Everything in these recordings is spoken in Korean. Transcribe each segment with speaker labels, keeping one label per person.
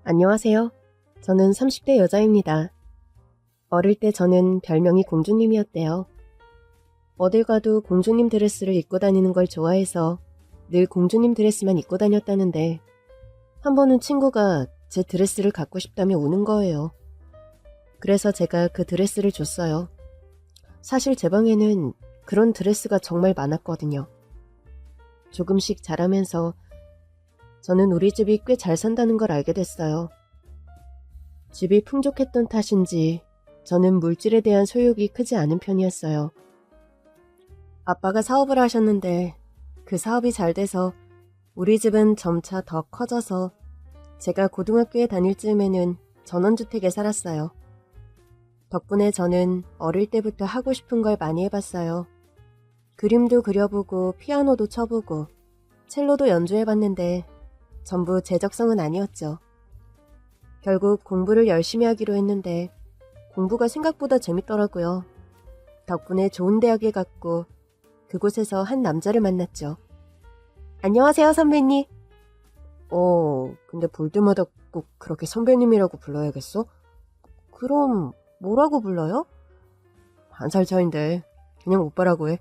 Speaker 1: 안녕하세요. 저는 30대 여자입니다. 어릴 때 저는 별명이 공주님이었대요. 어딜 가도 공주님 드레스를 입고 다니는 걸 좋아해서 늘 공주님 드레스만 입고 다녔다는데 한 번은 친구가 제 드레스를 갖고 싶다며 우는 거예요. 그래서 제가 그 드레스를 줬어요. 사실 제 방에는 그런 드레스가 정말 많았거든요. 조금씩 자라면서 저는 우리 집이 꽤 잘 산다는 걸 알게 됐어요. 집이 풍족했던 탓인지 저는 물질에 대한 소욕이 크지 않은 편이었어요. 아빠가 사업을 하셨는데 그 사업이 잘 돼서 우리 집은 점차 더 커져서 제가 고등학교에 다닐 즈음에는 전원주택에 살았어요. 덕분에 저는 어릴 때부터 하고 싶은 걸 많이 해봤어요. 그림도 그려보고 피아노도 쳐보고 첼로도 연주해봤는데 전부 제 적성은 아니었죠. 결국 공부를 열심히 하기로 했는데 공부가 생각보다 재밌더라고요. 덕분에 좋은 대학에 갔고 그곳에서 한 남자를 만났죠. 안녕하세요, 선배님. 근데 볼 때마다 꼭 그렇게 선배님이라고 불러야겠어? 그럼 뭐라고 불러요? 1살 차인데 그냥 오빠라고 해.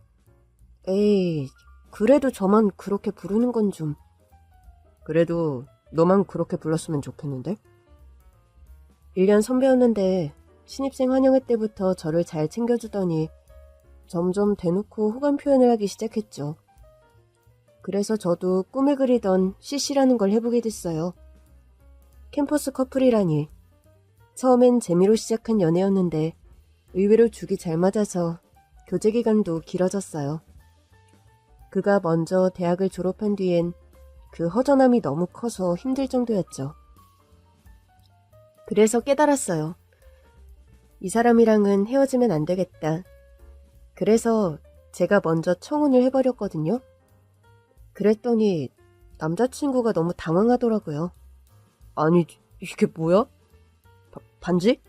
Speaker 1: 에이, 그래도 저만 그렇게 부르는 건 좀. 그래도 너만 그렇게 불렀으면 좋겠는데? 1년 선배였는데 신입생 환영회 때부터 저를 잘 챙겨주더니 점점 대놓고 호감 표현을 하기 시작했죠. 그래서 저도 꿈을 그리던 CC라는 걸 해보게 됐어요. 캠퍼스 커플이라니. 처음엔 재미로 시작한 연애였는데 의외로 죽이 잘 맞아서 교제 기간도 길어졌어요. 그가 먼저 대학을 졸업한 뒤엔 그 허전함이 너무 커서 힘들 정도였죠. 그래서 깨달았어요. 이 사람이랑은 헤어지면 안 되겠다. 그래서 제가 먼저 청혼을 해버렸거든요. 그랬더니 남자친구가 너무 당황하더라고요. 아니, 이게 뭐야? 반지?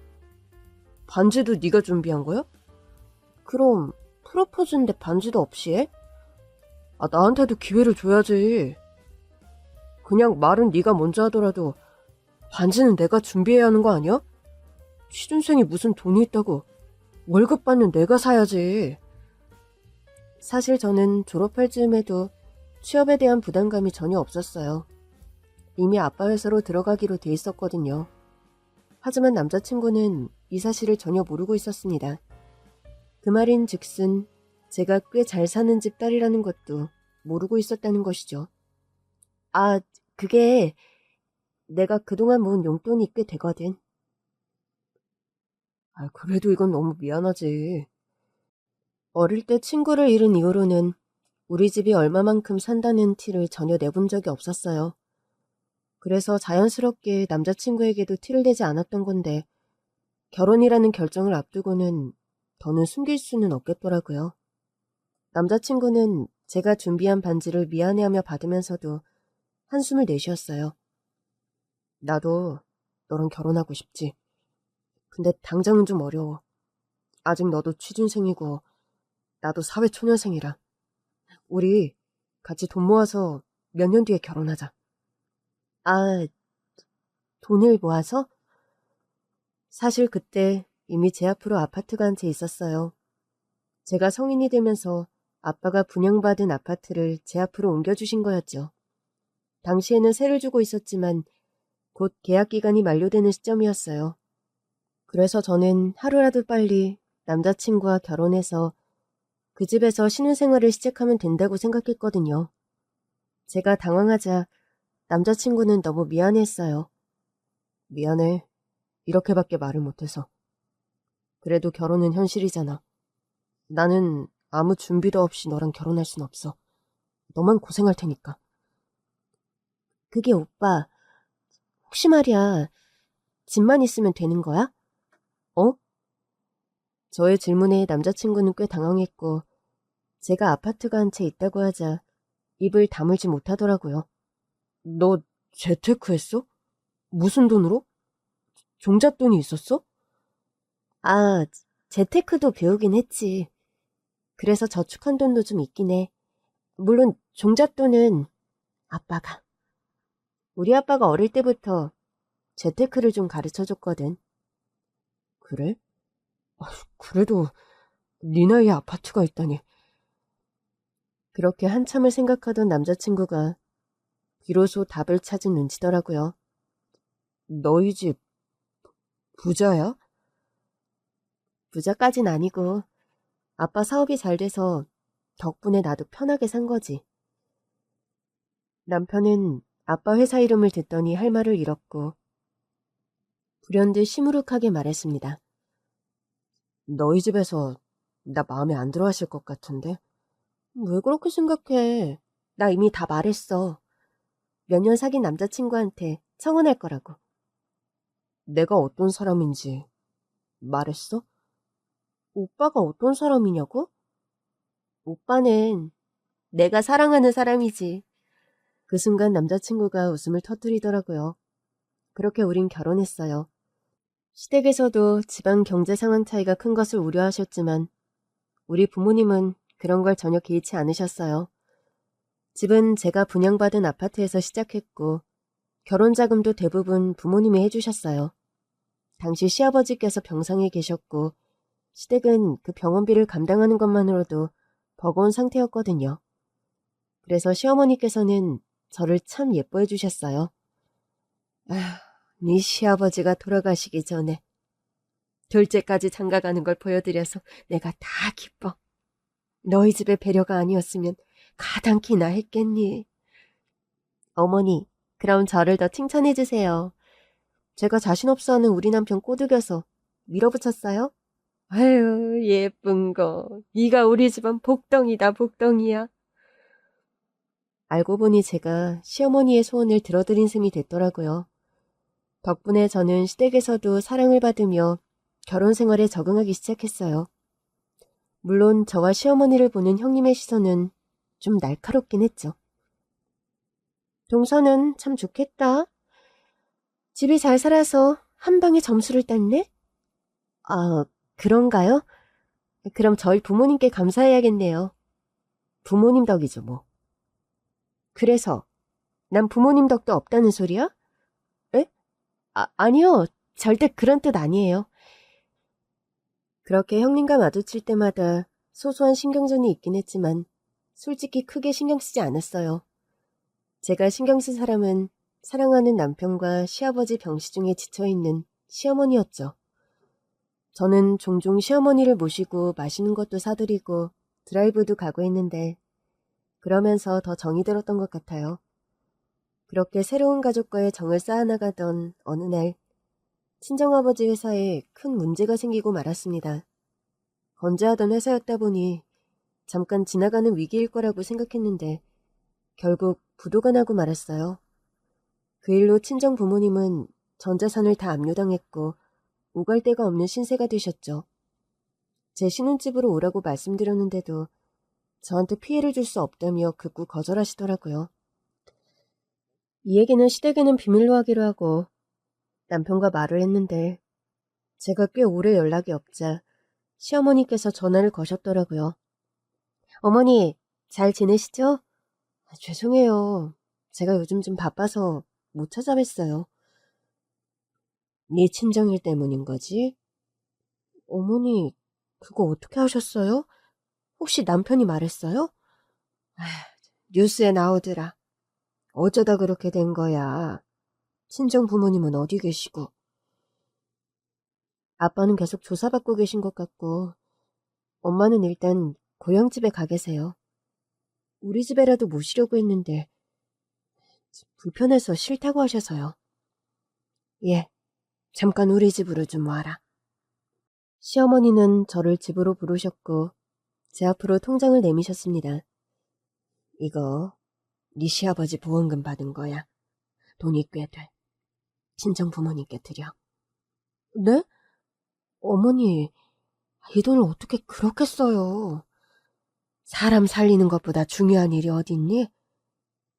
Speaker 1: 반지도 네가 준비한 거야? 그럼 프로포즈인데 반지도 없이 해? 나한테도 기회를 줘야지. 그냥 말은 네가 먼저 하더라도 반지는 내가 준비해야 하는 거 아니야? 취준생이 무슨 돈이 있다고. 월급 받는 내가 사야지. 사실 저는 졸업할 즈음에도 취업에 대한 부담감이 전혀 없었어요. 이미 아빠 회사로 들어가기로 돼 있었거든요. 하지만 남자친구는 이 사실을 전혀 모르고 있었습니다. 그 말인 즉슨 제가 꽤 잘 사는 집 딸이라는 것도 모르고 있었다는 것이죠. 그게 내가 그동안 모은 용돈이 꽤 되거든. 그래도 이건 너무 미안하지. 어릴 때 친구를 잃은 이후로는 우리 집이 얼마만큼 산다는 티를 전혀 내본 적이 없었어요. 그래서 자연스럽게 남자친구에게도 티를 내지 않았던 건데 결혼이라는 결정을 앞두고는 더는 숨길 수는 없겠더라고요. 남자친구는 제가 준비한 반지를 미안해하며 받으면서도 한숨을 내쉬었어요. 나도 너랑 결혼하고 싶지. 근데 당장은 좀 어려워. 아직 너도 취준생이고 나도 사회초년생이라. 우리 같이 돈 모아서 몇 년 뒤에 결혼하자. 돈을 모아서? 사실 그때 이미 제 앞으로 아파트가 한 채 있었어요. 제가 성인이 되면서 아빠가 분양받은 아파트를 제 앞으로 옮겨주신 거였죠. 당시에는 세를 주고 있었지만 곧 계약 기간이 만료되는 시점이었어요. 그래서 저는 하루라도 빨리 남자친구와 결혼해서 그 집에서 신혼생활을 시작하면 된다고 생각했거든요. 제가 당황하자 남자친구는 너무 미안했어요. 미안해. 이렇게밖에 말을 못해서. 그래도 결혼은 현실이잖아. 나는 아무 준비도 없이 너랑 결혼할 순 없어. 너만 고생할 테니까. 그게 오빠, 혹시 말이야, 집만 있으면 되는 거야? 저의 질문에 남자친구는 꽤 당황했고 제가 아파트가 한 채 있다고 하자 입을 다물지 못하더라고요. 너 재테크했어? 무슨 돈으로? 종잣돈이 있었어? 재테크도 배우긴 했지. 그래서 저축한 돈도 좀 있긴 해. 물론 종잣돈은 아빠가. 우리 아빠가 어릴 때부터 재테크를 좀 가르쳐줬거든. 그래? 그래도 네 나이에 아파트가 있다니. 그렇게 한참을 생각하던 남자친구가 비로소 답을 찾은 눈치더라고요. 너희 집 부자야? 부자까진 아니고 아빠 사업이 잘 돼서 덕분에 나도 편하게 산 거지. 남편은 아빠 회사 이름을 듣더니 할 말을 잃었고 불현듯 시무룩하게 말했습니다. 너희 집에서 나 마음에 안 들어 하실 것 같은데? 왜 그렇게 생각해? 나 이미 다 말했어. 몇 년 사귄 남자친구한테 청혼할 거라고. 내가 어떤 사람인지 말했어? 오빠가 어떤 사람이냐고? 오빠는 내가 사랑하는 사람이지. 그 순간 남자친구가 웃음을 터뜨리더라고요. 그렇게 우린 결혼했어요. 시댁에서도 집안 경제 상황 차이가 큰 것을 우려하셨지만 우리 부모님은 그런 걸 전혀 개의치 않으셨어요. 집은 제가 분양받은 아파트에서 시작했고 결혼 자금도 대부분 부모님이 해주셨어요. 당시 시아버지께서 병상에 계셨고 시댁은 그 병원비를 감당하는 것만으로도 버거운 상태였거든요. 그래서 시어머니께서는 저를 참 예뻐해 주셨어요. 아휴, 네 시아버지가 돌아가시기 전에 둘째까지 장가가는 걸 보여드려서 내가 다 기뻐. 너희 집의 배려가 아니었으면 가당키나 했겠니? 어머니, 그럼 저를 더 칭찬해 주세요. 제가 자신 없어하는 우리 남편 꼬드겨서 밀어붙였어요? 아유, 예쁜 거. 네가 우리 집안 복덩이다, 복덩이야. 알고 보니 제가 시어머니의 소원을 들어드린 셈이 됐더라고요. 덕분에 저는 시댁에서도 사랑을 받으며 결혼 생활에 적응하기 시작했어요. 물론 저와 시어머니를 보는 형님의 시선은 좀 날카롭긴 했죠. 동서는 참 좋겠다. 집이 잘 살아서 한 방에 점수를 땄네? 아, 그런가요? 그럼 저희 부모님께 감사해야겠네요. 부모님 덕이죠, 뭐. 그래서 난 부모님 덕도 없다는 소리야? 에? 아니요. 절대 그런 뜻 아니에요. 그렇게 형님과 마주칠 때마다 소소한 신경전이 있긴 했지만 솔직히 크게 신경 쓰지 않았어요. 제가 신경 쓴 사람은 사랑하는 남편과 시아버지 병시중에 지쳐있는 시어머니였죠. 저는 종종 시어머니를 모시고 맛있는 것도 사드리고 드라이브도 가고 했는데 그러면서 더 정이 들었던 것 같아요. 그렇게 새로운 가족과의 정을 쌓아나가던 어느 날 친정아버지 회사에 큰 문제가 생기고 말았습니다. 건재하던 회사였다 보니 잠깐 지나가는 위기일 거라고 생각했는데 결국 부도가 나고 말았어요. 그 일로 친정 부모님은 전 자산을 다 압류당했고 오갈 데가 없는 신세가 되셨죠. 제 신혼집으로 오라고 말씀드렸는데도 저한테 피해를 줄 수 없다며 극구 거절하시더라고요. 이 얘기는 시댁에는 비밀로 하기로 하고 남편과 말을 했는데 제가 꽤 오래 연락이 없자 시어머니께서 전화를 거셨더라고요. 어머니, 잘 지내시죠? 죄송해요. 제가 요즘 좀 바빠서 못 찾아뵀어요. 네 친정일 때문인 거지? 어머니, 그거 어떻게 하셨어요? 혹시 남편이 말했어요? 아, 뉴스에 나오더라. 어쩌다 그렇게 된 거야. 친정 부모님은 어디 계시고? 아빠는 계속 조사받고 계신 것 같고 엄마는 일단 고향집에 가 계세요. 우리 집에라도 모시려고 했는데 불편해서 싫다고 하셔서요. 예, 잠깐 우리 집으로 좀 와라. 시어머니는 저를 집으로 부르셨고 제 앞으로 통장을 내미셨습니다. 이거 네 시아버지 보험금 받은 거야. 돈이 꽤 돼. 친정 부모님께 드려. 네? 어머니, 이 돈을 어떻게 그렇게 써요? 사람 살리는 것보다 중요한 일이 어딨니?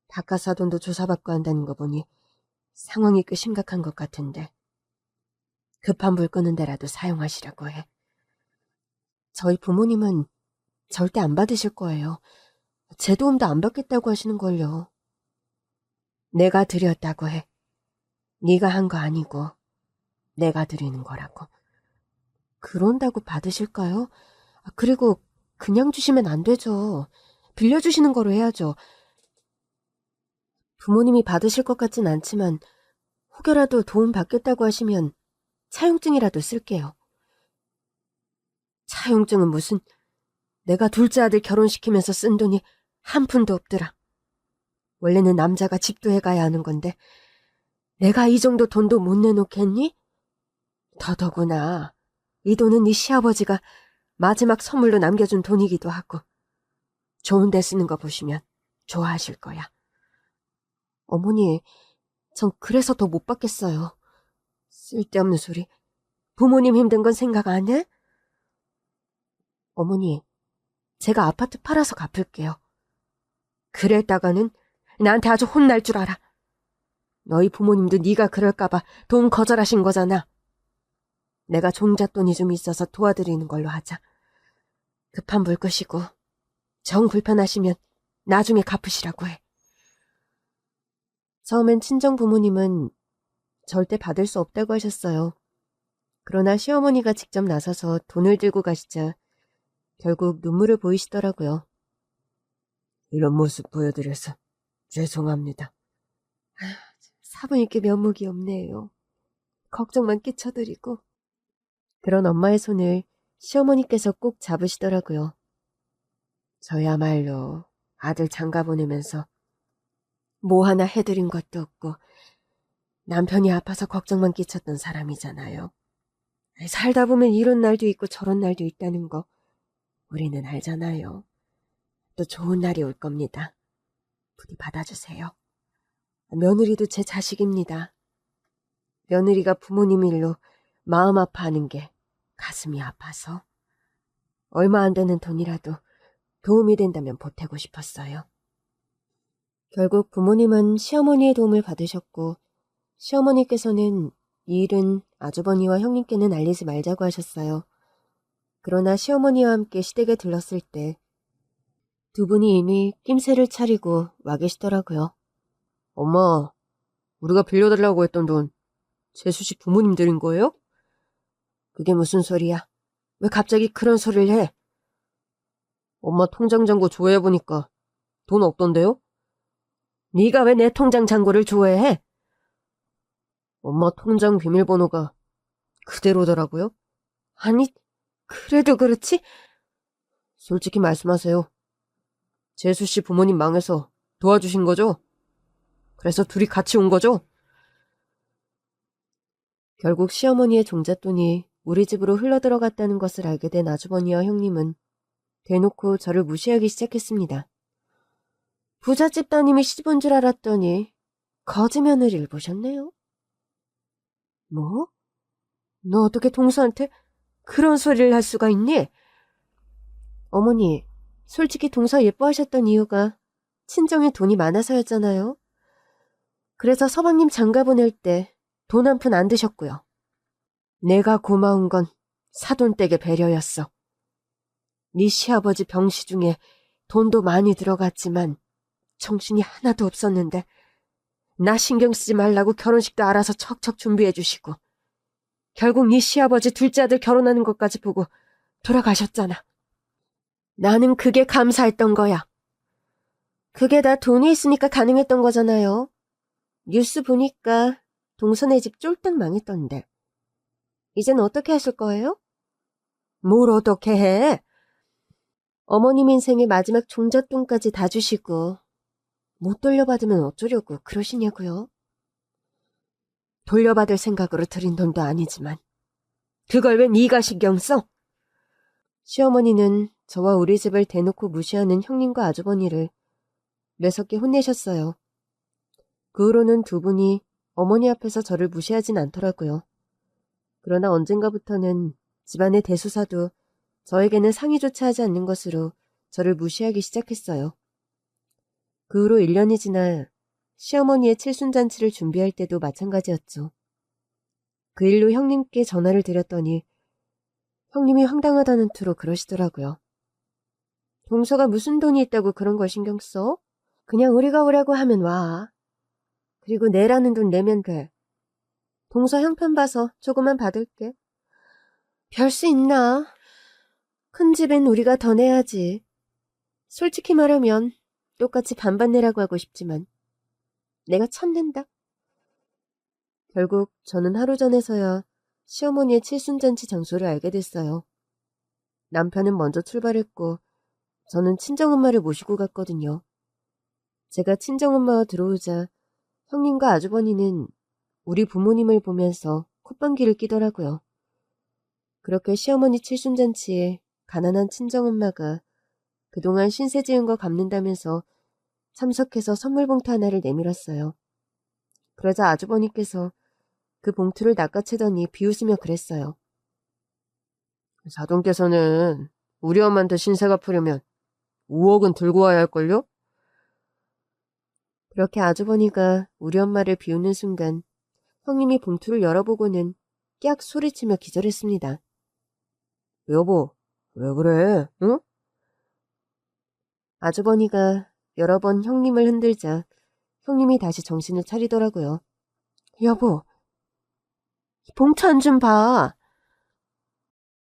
Speaker 1: 닭가사돈도 조사받고 한다는 거 보니 상황이 꽤 심각한 것 같은데 급한 불 끄는 데라도 사용하시라고 해. 저희 부모님은 절대 안 받으실 거예요. 제 도움도 안 받겠다고 하시는걸요. 내가 드렸다고 해. 네가 한 거 아니고 내가 드리는 거라고. 그런다고 받으실까요? 그리고 그냥 주시면 안 되죠. 빌려주시는 거로 해야죠. 부모님이 받으실 것 같진 않지만 혹여라도 도움 받겠다고 하시면 차용증이라도 쓸게요. 차용증은 무슨, 내가 둘째 아들 결혼시키면서 쓴 돈이 한 푼도 없더라. 원래는 남자가 집도 해가야 하는 건데 내가 이 정도 돈도 못 내놓겠니? 더더구나 이 돈은 네 시아버지가 마지막 선물로 남겨준 돈이기도 하고 좋은 데 쓰는 거 보시면 좋아하실 거야. 어머니, 전 그래서 더 못 받겠어요. 쓸데없는 소리. 부모님 힘든 건 생각 안 해? 어머니, 제가 아파트 팔아서 갚을게요. 그랬다가는 나한테 아주 혼날 줄 알아. 너희 부모님도 네가 그럴까봐 돈 거절하신 거잖아. 내가 종잣돈이 좀 있어서 도와드리는 걸로 하자. 급한 불 끄시고 정 불편하시면 나중에 갚으시라고 해. 처음엔 친정 부모님은 절대 받을 수 없다고 하셨어요. 그러나 시어머니가 직접 나서서 돈을 들고 가시자 결국 눈물을 보이시더라고요. 이런 모습 보여드려서 죄송합니다. 사부님께 면목이 없네요. 걱정만 끼쳐드리고. 그런 엄마의 손을 시어머니께서 꼭 잡으시더라고요. 저야말로 아들 장가 보내면서 뭐 하나 해드린 것도 없고 남편이 아파서 걱정만 끼쳤던 사람이잖아요. 살다 보면 이런 날도 있고 저런 날도 있다는 거 우리는 알잖아요. 또 좋은 날이 올 겁니다. 부디 받아주세요. 며느리도 제 자식입니다. 며느리가 부모님 일로 마음 아파하는 게 가슴이 아파서 얼마 안 되는 돈이라도 도움이 된다면 보태고 싶었어요. 결국 부모님은 시어머니의 도움을 받으셨고 시어머니께서는 이 일은 아주버니와 형님께는 알리지 말자고 하셨어요. 그러나 시어머니와 함께 시댁에 들렀을 때 두 분이 이미 낌새를 차리고 와 계시더라고요. 엄마, 우리가 빌려달라고 했던 돈 재수씨 부모님 드린 거예요? 그게 무슨 소리야? 왜 갑자기 그런 소리를 해? 엄마 통장 잔고 조회해보니까 돈 없던데요? 네가 왜 내 통장 잔고를 조회해? 엄마 통장 비밀번호가 그대로더라고요. 아니, 그래도 그렇지? 솔직히 말씀하세요. 재수씨 부모님 망해서 도와주신 거죠? 그래서 둘이 같이 온 거죠? 결국 시어머니의 종잣돈이 우리 집으로 흘러들어갔다는 것을 알게 된 아주버니와 형님은 대놓고 저를 무시하기 시작했습니다. 부잣집 따님이 시집온 줄 알았더니 거지 며느리를 보셨네요. 뭐? 너 어떻게 동서한테 그런 소리를 할 수가 있니? 어머니, 솔직히 동서 예뻐하셨던 이유가 친정에 돈이 많아서였잖아요. 그래서 서방님 장가 보낼 때 돈 한 푼 안 드셨고요. 내가 고마운 건 사돈댁의 배려였어. 네 시아버지 병시 중에 돈도 많이 들어갔지만 정신이 하나도 없었는데 나 신경 쓰지 말라고 결혼식도 알아서 척척 준비해 주시고 결국 네 시아버지 둘째 아들 결혼하는 것까지 보고 돌아가셨잖아. 나는 그게 감사했던 거야. 그게 다 돈이 있으니까 가능했던 거잖아요. 뉴스 보니까 동서네 집 쫄딱 망했던데. 이젠 어떻게 하실 거예요? 뭘 어떻게 해? 어머님 인생의 마지막 종잣돈까지 다 주시고 못 돌려받으면 어쩌려고 그러시냐고요? 돌려받을 생각으로 드린 돈도 아니지만 그걸 왜 네가 신경 써? 시어머니는 저와 우리 집을 대놓고 무시하는 형님과 아주버니를 매섭게 혼내셨어요. 그 후로는 두 분이 어머니 앞에서 저를 무시하진 않더라고요. 그러나 언젠가부터는 집안의 대수사도 저에게는 상의조차 하지 않는 것으로 저를 무시하기 시작했어요. 그 후로 1년이 지나 시어머니의 칠순잔치를 준비할 때도 마찬가지였죠. 그 일로 형님께 전화를 드렸더니 형님이 황당하다는 투로 그러시더라고요. 동서가 무슨 돈이 있다고 그런 걸 신경 써? 그냥 우리가 오라고 하면 와. 그리고 내라는 돈 내면 돼. 동서 형편 봐서 조금만 받을게. 별 수 있나? 큰 집엔 우리가 더 내야지. 솔직히 말하면 똑같이 반반 내라고 하고 싶지만 내가 참는다. 결국 저는 하루 전에서야 시어머니의 칠순잔치 장소를 알게 됐어요. 남편은 먼저 출발했고 저는 친정엄마를 모시고 갔거든요. 제가 친정엄마와 들어오자 형님과 아주버니는 우리 부모님을 보면서 콧방귀를 끼더라고요. 그렇게 시어머니 칠순잔치에 가난한 친정엄마가 그동안 신세 지은 거 갚는다면서 참석해서 선물 봉투 하나를 내밀었어요. 그러자 아주버니께서 그 봉투를 낚아채더니 비웃으며 그랬어요. 사돈께서는 우리 엄마한테 신세 갚으려면 5억은 들고 와야 할걸요? 그렇게 아주버니가 우리 엄마를 비웃는 순간 형님이 봉투를 열어보고는 깍 소리치며 기절했습니다. 여보, 왜 그래? 응? 아주버니가 여러 번 형님을 흔들자 형님이 다시 정신을 차리더라고요. 여보, 이 봉투 안 좀 봐.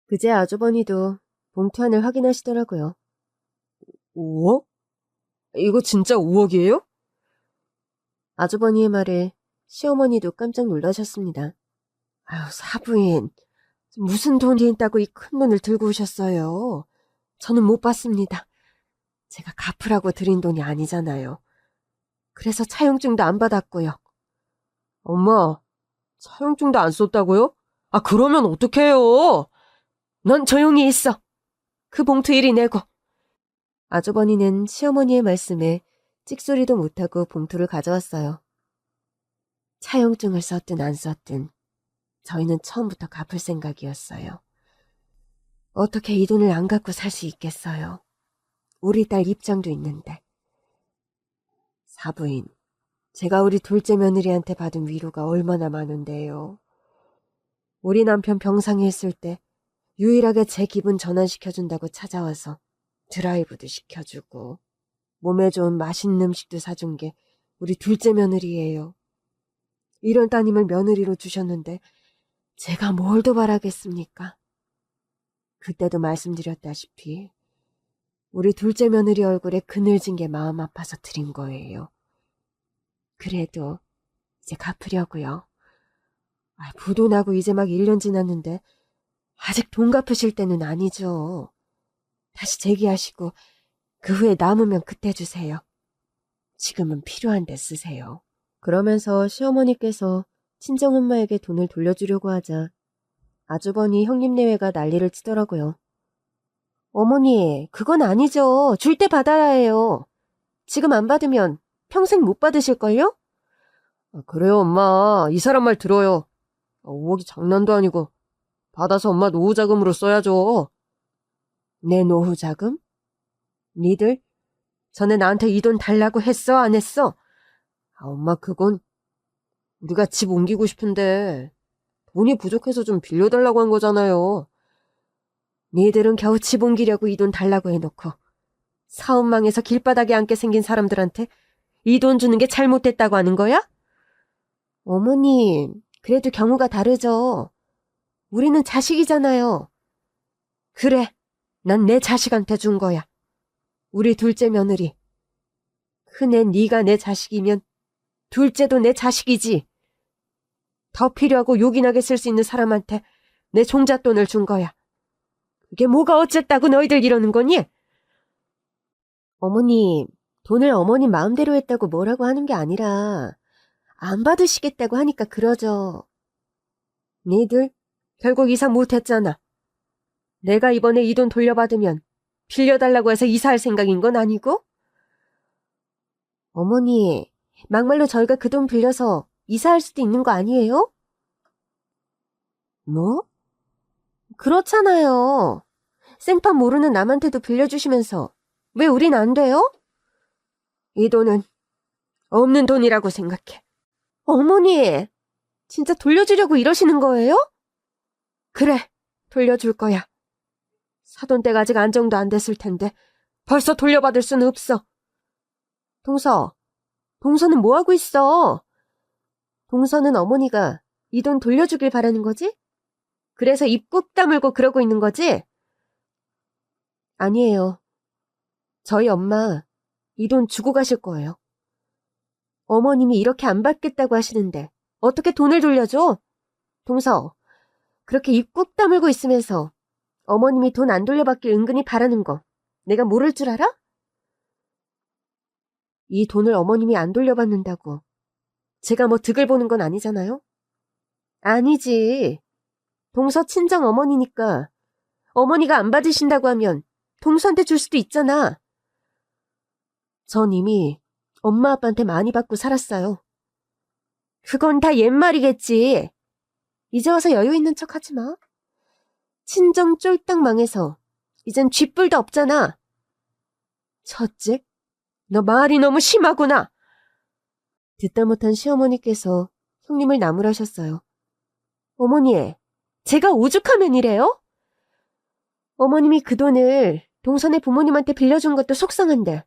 Speaker 1: 그제 아주버니도 봉투 안을 확인하시더라고요. 5억? 이거 진짜 5억이에요? 아주버니의 말에 시어머니도 깜짝 놀라셨습니다. 아유, 사부인, 무슨 돈이 있다고 이 큰 돈을 들고 오셨어요? 저는 못 받습니다. 제가 갚으라고 드린 돈이 아니잖아요. 그래서 차용증도 안 받았고요. 엄마, 차용증도 안 썼다고요? 아, 그러면 어떡해요? 넌 조용히 있어. 그 봉투 이리 내고. 아주버니는 시어머니의 말씀에 찍소리도 못하고 봉투를 가져왔어요. 차용증을 썼든 안 썼든 저희는 처음부터 갚을 생각이었어요. 어떻게 이 돈을 안 갖고 살 수 있겠어요? 우리 딸 입장도 있는데. 사부인, 제가 우리 둘째 며느리한테 받은 위로가 얼마나 많은데요. 우리 남편 병상에 있을 때 유일하게 제 기분 전환시켜준다고 찾아와서 드라이브도 시켜주고 몸에 좋은 맛있는 음식도 사준 게 우리 둘째 며느리예요. 이런 따님을 며느리로 주셨는데 제가 뭘 더 바라겠습니까? 그때도 말씀드렸다시피 우리 둘째 며느리 얼굴에 그늘진 게 마음 아파서 드린 거예요. 그래도 이제 갚으려고요. 부도나고 이제 막 1년 지났는데 아직 돈 갚으실 때는 아니죠. 다시 재기하시고 그 후에 남으면 그때 주세요. 지금은 필요한데 쓰세요. 그러면서 시어머니께서 친정엄마에게 돈을 돌려주려고 하자 아주버니 형님 내외가 난리를 치더라고요. 어머니, 그건 아니죠. 줄 때 받아야 해요. 지금 안 받으면 평생 못 받으실걸요? 그래요, 엄마. 이 사람 말 들어요. 5억이 장난도 아니고 받아서 엄마 노후자금으로 써야죠. 내 노후자금? 니들? 전에 나한테 이 돈 달라고 했어, 안 했어? 엄마, 그건 우리가 집 옮기고 싶은데 돈이 부족해서 좀 빌려달라고 한 거잖아요. 니들은 겨우 집 옮기려고 이 돈 달라고 해놓고 사업망에서 길바닥에 앉게 생긴 사람들한테 이 돈 주는 게 잘못됐다고 하는 거야? 어머님, 그래도 경우가 다르죠. 우리는 자식이잖아요. 그래, 난 내 자식한테 준 거야. 우리 둘째 며느리. 큰애 네가 내 자식이면 둘째도 내 자식이지. 더 필요하고 요긴하게 쓸 수 있는 사람한테 내 종잣돈을 준 거야. 그게 뭐가 어쨌다고 너희들 이러는 거니? 어머님, 돈을 어머님 마음대로 했다고 뭐라고 하는 게 아니라 안 받으시겠다고 하니까 그러죠. 니들 결국 이사 못했잖아. 내가 이번에 이 돈 돌려받으면 빌려달라고 해서 이사할 생각인 건 아니고? 어머니, 막말로 저희가 그 돈 빌려서 이사할 수도 있는 거 아니에요? 뭐? 그렇잖아요. 생판 모르는 남한테도 빌려주시면서 왜 우린 안 돼요? 이 돈은 없는 돈이라고 생각해. 어머니, 진짜 돌려주려고 이러시는 거예요? 그래, 돌려줄 거야. 사돈댁 아직 안정도 안 됐을 텐데 벌써 돌려받을 수는 없어. 동서는 뭐 하고 있어? 동서는 어머니가 이 돈 돌려주길 바라는 거지? 그래서 입 꾹 다물고 그러고 있는 거지? 아니에요. 저희 엄마 이 돈 주고 가실 거예요. 어머님이 이렇게 안 받겠다고 하시는데 어떻게 돈을 돌려줘? 동서, 그렇게 입 꾹 다물고 있으면서 어머님이 돈 안 돌려받길 은근히 바라는 거 내가 모를 줄 알아? 이 돈을 어머님이 안 돌려받는다고 제가 뭐 득을 보는 건 아니잖아요? 아니지. 동서 친정 어머니니까 어머니가 안 받으신다고 하면 동서한테 줄 수도 있잖아. 전 이미 엄마 아빠한테 많이 받고 살았어요. 그건 다 옛말이겠지. 이제 와서 여유 있는 척 하지 마. 친정 쫄딱 망해서 이젠 쥐뿔도 없잖아. 첫째, 너 말이 너무 심하구나. 듣다 못한 시어머니께서 형님을 나무라셨어요. 어머니, 제가 오죽하면 이래요? 어머님이 그 돈을 동선의 부모님한테 빌려준 것도 속상한데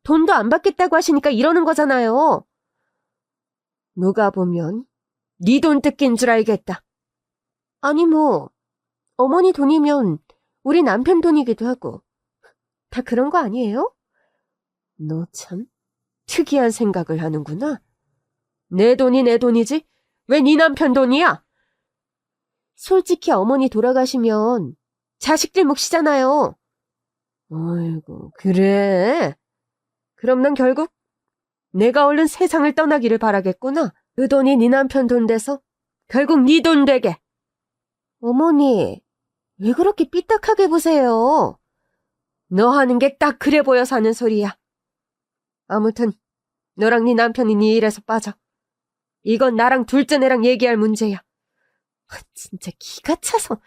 Speaker 1: 돈도 안 받겠다고 하시니까 이러는 거잖아요. 누가 보면 네 돈 뜯긴 줄 알겠다. 아니 뭐 어머니 돈이면 우리 남편 돈이기도 하고 다 그런 거 아니에요? 너 참 특이한 생각을 하는구나. 내 돈이 내 돈이지 왜 네 남편 돈이야? 솔직히 어머니 돌아가시면 자식들 몫이잖아요. 아이고 그래? 그럼 넌 결국 내가 얼른 세상을 떠나기를 바라겠구나. 그 돈이 네 남편 돈 돼서 결국 네 돈 되게. 어머니, 왜 그렇게 삐딱하게 보세요? 너 하는 게 딱 그래 보여서 하는 소리야. 아무튼 너랑 네 남편이 네 일에서 빠져. 이건 나랑 둘째 애랑 얘기할 문제야. 진짜 기가 차서.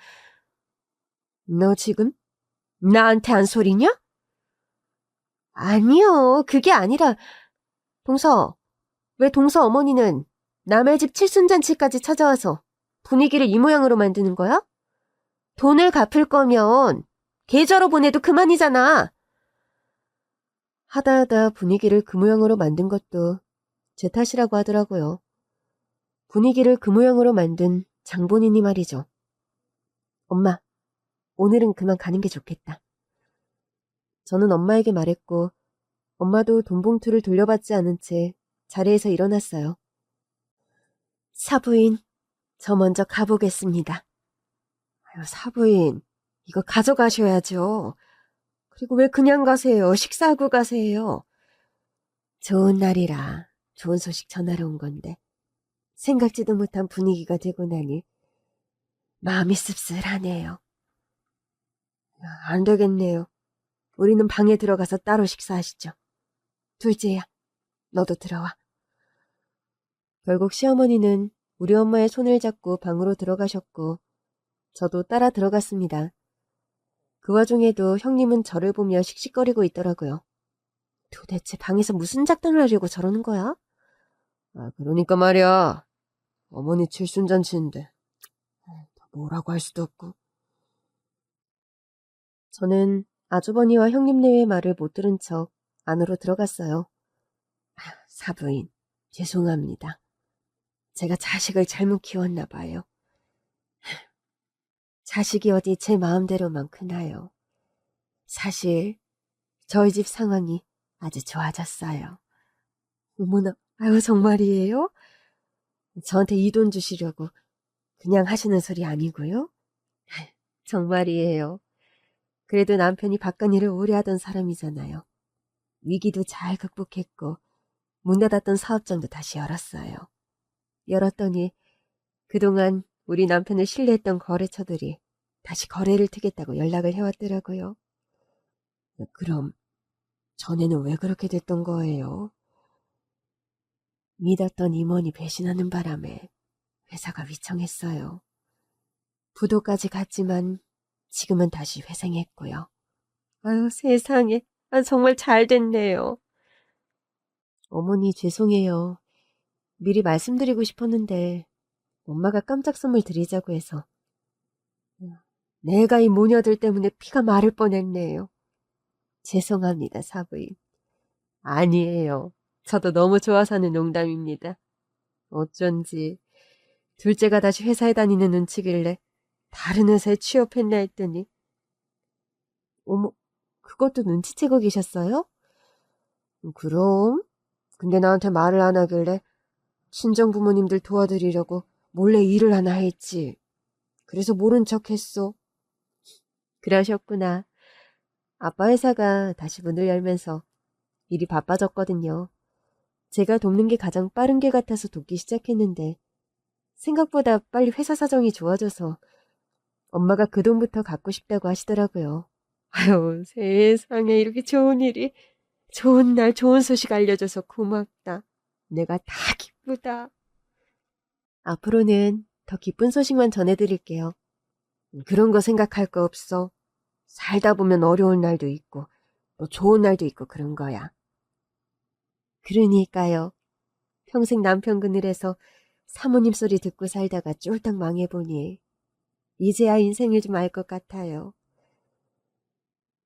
Speaker 1: 너 지금 나한테 한 소리냐? 아니요, 그게 아니라 동서, 왜 동서 어머니는 남의 집 칠순잔치까지 찾아와서 분위기를 이 모양으로 만드는 거야? 돈을 갚을 거면 계좌로 보내도 그만이잖아. 하다 분위기를 그 모양으로 만든 것도 제 탓이라고 하더라고요. 분위기를 그 모양으로 만든 장본인이 말이죠. 엄마, 오늘은 그만 가는 게 좋겠다. 저는 엄마에게 말했고 엄마도 돈 봉투를 돌려받지 않은 채 자리에서 일어났어요. 사부인, 저 먼저 가보겠습니다. 아유, 사부인, 이거 가져가셔야죠. 그리고 왜 그냥 가세요? 식사하고 가세요. 좋은 날이라 좋은 소식 전하러 온 건데 생각지도 못한 분위기가 되고 나니 마음이 씁쓸하네요. 안 되겠네요. 우리는 방에 들어가서 따로 식사하시죠. 둘째야, 너도 들어와. 결국 시어머니는 우리 엄마의 손을 잡고 방으로 들어가셨고 저도 따라 들어갔습니다. 그 와중에도 형님은 저를 보며 씩씩거리고 있더라고요. 도대체 방에서 무슨 작당을 하려고 저러는 거야? 그러니까 말이야. 어머니 칠순잔치인데 뭐라고 할 수도 없고. 저는 아주버니와 형님네의 말을 못 들은 척 안으로 들어갔어요. 사부인, 죄송합니다. 제가 자식을 잘못 키웠나 봐요. 자식이 어디 제 마음대로만 크나요? 사실 저희 집 상황이 아주 좋아졌어요. 어머나, 아유 정말이에요? 저한테 이 돈 주시려고 그냥 하시는 소리 아니고요? 정말이에요. 그래도 남편이 바깥일을 오래 하던 사람이잖아요. 위기도 잘 극복했고 문 닫았던 사업장도 다시 열었어요. 열었더니 그동안 우리 남편을 신뢰했던 거래처들이 다시 거래를 트겠다고 연락을 해왔더라고요. 그럼 전에는 왜 그렇게 됐던 거예요? 믿었던 임원이 배신하는 바람에 회사가 위청했어요. 부도까지 갔지만 지금은 다시 회생했고요. 아유 세상에, 정말 잘 됐네요. 어머니 죄송해요. 미리 말씀드리고 싶었는데 엄마가 깜짝 선물 드리자고 해서 내가 이 모녀들 때문에 피가 마를 뻔했네요. 죄송합니다, 사부인. 아니에요. 저도 너무 좋아서 하는 농담입니다. 어쩐지 둘째가 다시 회사에 다니는 눈치길래 다른 회사에 취업했나 했더니 어머, 그것도 눈치채고 계셨어요? 그럼. 근데 나한테 말을 안 하길래 친정 부모님들 도와드리려고 몰래 일을 하나 했지. 그래서 모른 척 했어. 그러셨구나. 아빠 회사가 다시 문을 열면서 일이 바빠졌거든요. 제가 돕는 게 가장 빠른 게 같아서 돕기 시작했는데 생각보다 빨리 회사 사정이 좋아져서 엄마가 그 돈부터 갖고 싶다고 하시더라고요. 아유, 세상에 이렇게 좋은 일이, 좋은 날 좋은 소식 알려줘서 고맙다. 내가 다 기쁘다. 앞으로는 더 기쁜 소식만 전해드릴게요. 그런 거 생각할 거 없어. 살다 보면 어려운 날도 있고 또 좋은 날도 있고 그런 거야. 그러니까요. 평생 남편 그늘에서 사모님 소리 듣고 살다가 쫄딱 망해보니 이제야 인생을 좀 알 것 같아요.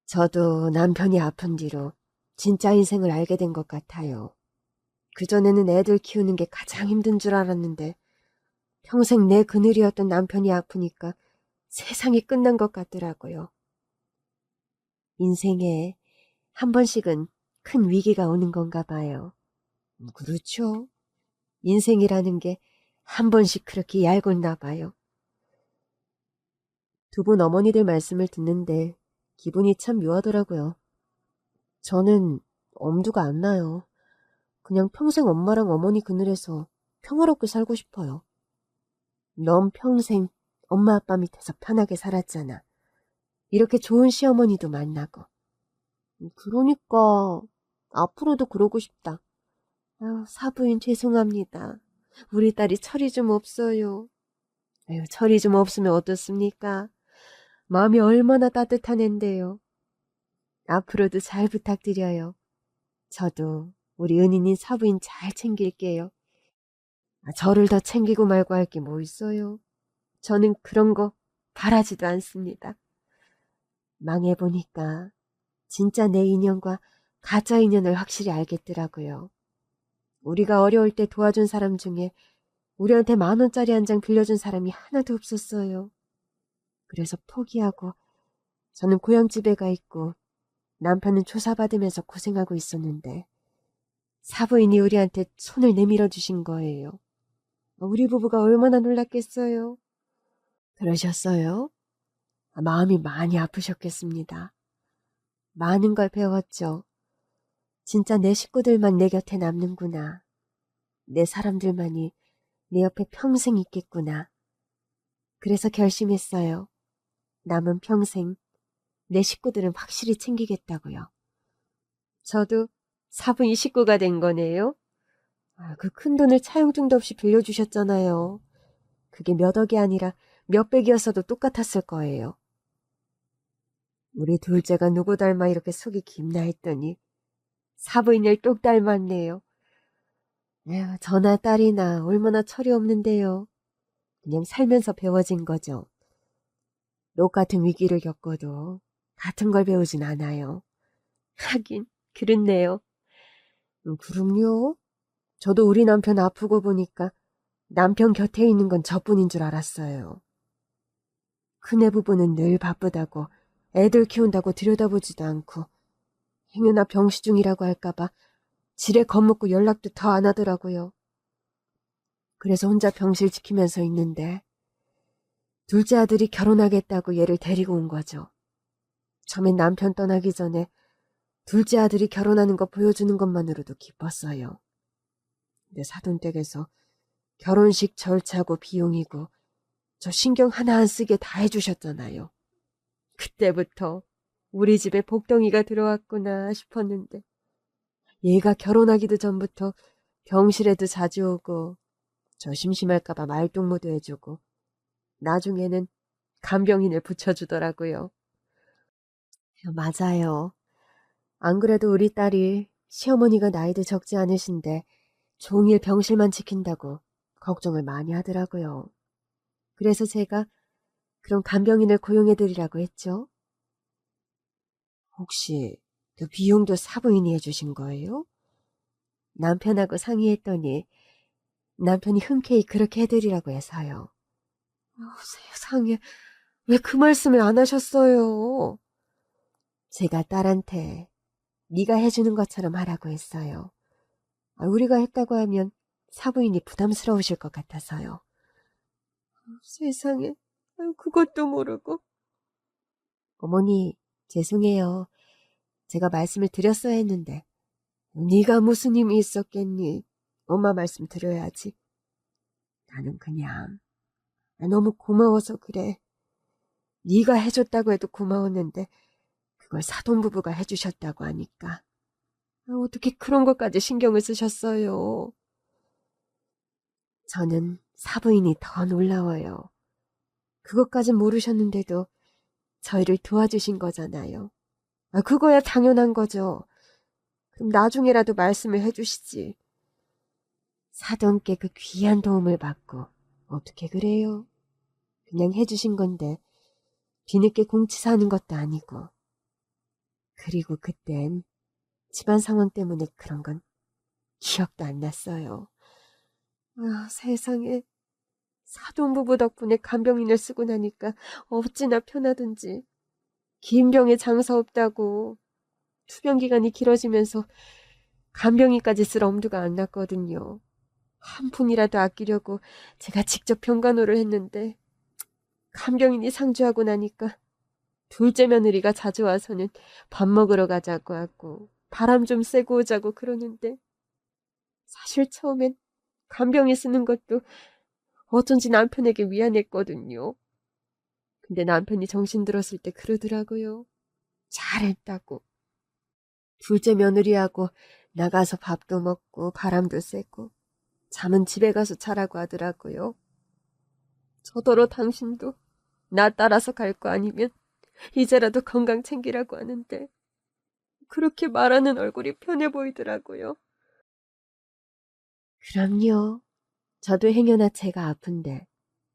Speaker 1: 저도 남편이 아픈 뒤로 진짜 인생을 알게 된 것 같아요. 그전에는 애들 키우는 게 가장 힘든 줄 알았는데 평생 내 그늘이었던 남편이 아프니까 세상이 끝난 것 같더라고요. 인생에 한 번씩은 큰 위기가 오는 건가 봐요. 그렇죠. 인생이라는 게 한 번씩 그렇게 얄궂나 봐요. 두 분 어머니들 말씀을 듣는데 기분이 참 묘하더라고요. 저는 엄두가 안 나요. 그냥 평생 엄마랑 어머니 그늘에서 평화롭게 살고 싶어요. 넌 평생 엄마 아빠 밑에서 편하게 살았잖아. 이렇게 좋은 시어머니도 만나고. 그러니까 앞으로도 그러고 싶다. 아유, 사부인 죄송합니다. 우리 딸이 철이 좀 없어요. 아유, 철이 좀 없으면 어떻습니까? 마음이 얼마나 따뜻한 앤데요. 앞으로도 잘 부탁드려요. 저도 우리 은인인 사부인 잘 챙길게요. 저를 더 챙기고 말고 할 게 뭐 있어요? 저는 그런 거 바라지도 않습니다. 망해보니까 진짜 내 인연과 가짜 인연을 확실히 알겠더라고요. 우리가 어려울 때 도와준 사람 중에 우리한테 10,000원짜리 한 장 빌려준 사람이 하나도 없었어요. 그래서 포기하고 저는 고향집에 가 있고 남편은 조사받으면서 고생하고 있었는데 사부인이 우리한테 손을 내밀어 주신 거예요. 우리 부부가 얼마나 놀랐겠어요. 그러셨어요? 마음이 많이 아프셨겠습니다. 많은 걸 배웠죠. 진짜 내 식구들만 내 곁에 남는구나. 내 사람들만이 내 옆에 평생 있겠구나. 그래서 결심했어요. 남은 평생 내 식구들은 확실히 챙기겠다고요. 저도 사부인 식구가 된 거네요. 그 큰 돈을 차용증도 없이 빌려주셨잖아요. 그게 몇 억이 아니라 몇 백이었어도 똑같았을 거예요. 우리 둘째가 누구 닮아 이렇게 속이 깊나 했더니 사부인을 똑 닮았네요. 에휴, 저나 딸이나 얼마나 철이 없는데요. 그냥 살면서 배워진 거죠. 똑같은 위기를 겪어도 같은 걸 배우진 않아요. 하긴 그렇네요. 그럼요. 저도 우리 남편 아프고 보니까 남편 곁에 있는 건 저뿐인 줄 알았어요. 큰애 부부는 늘 바쁘다고 애들 키운다고 들여다보지도 않고 행여나 병시 중이라고 할까봐 지레 겁먹고 연락도 더 안 하더라고요. 그래서 혼자 병실 지키면서 있는데 둘째 아들이 결혼하겠다고 얘를 데리고 온 거죠. 처음엔 남편 떠나기 전에 둘째 아들이 결혼하는 거 보여주는 것만으로도 기뻤어요. 근데 사돈댁에서 결혼식 절차고 비용이고 저 신경 하나 안 쓰게 다 해주셨잖아요. 그때부터 우리 집에 복덩이가 들어왔구나 싶었는데 얘가 결혼하기도 전부터 병실에도 자주 오고 저 심심할까봐 말동무도 해주고 나중에는 간병인을 붙여주더라고요. 맞아요. 안 그래도 우리 딸이 시어머니가 나이도 적지 않으신데 종일 병실만 지킨다고 걱정을 많이 하더라고요. 그래서 제가 그런 간병인을 고용해드리라고 했죠. 혹시 그 비용도 사부인이 해주신 거예요? 남편하고 상의했더니 남편이 흔쾌히 그렇게 해드리라고 해서요. 세상에, 왜 그 말씀을 안 하셨어요? 제가 딸한테 네가 해주는 것처럼 하라고 했어요. 우리가 했다고 하면 사부인이 부담스러우실 것 같아서요. 세상에, 그것도 모르고. 어머니, 죄송해요. 제가 말씀을 드렸어야 했는데. 네가 무슨 힘이 있었겠니? 엄마 말씀 드려야지. 나는 그냥 너무 고마워서 그래. 네가 해줬다고 해도 고마웠는데 그걸 사돈부부가 해주셨다고 하니까. 어떻게 그런 것까지 신경을 쓰셨어요? 저는 사부인이 더 놀라워요. 그것까진 모르셨는데도 저희를 도와주신 거잖아요. 그거야 당연한 거죠. 그럼 나중에라도 말씀을 해주시지. 사돈께 그 귀한 도움을 받고 어떻게 그래요? 그냥 해주신 건데 뒤늦게 공치사하는 것도 아니고. 그리고 그땐 집안 상황 때문에 그런 건 기억도 안 났어요. 세상에. 사돈부부 덕분에 간병인을 쓰고 나니까 어찌나 편하든지. 긴 병에 장사 없다고 투병 기간이 길어지면서 간병인까지 쓸 엄두가 안 났거든요. 한 푼이라도 아끼려고 제가 직접 병간호를 했는데 간병인이 상주하고 나니까 둘째 며느리가 자주 와서는 밥 먹으러 가자고 하고 바람 좀 쐬고 오자고 그러는데 사실 처음엔 간병인 쓰는 것도 어쩐지 남편에게 미안했거든요. 근데 남편이 정신 들었을 때 그러더라고요. 잘했다고. 둘째 며느리하고 나가서 밥도 먹고 바람도 쐬고 잠은 집에 가서 자라고 하더라고요. 저더러 당신도 나 따라서 갈 거 아니면 이제라도 건강 챙기라고 하는데 그렇게 말하는 얼굴이 편해 보이더라고요. 그럼요. 저도 행여나 제가 아픈데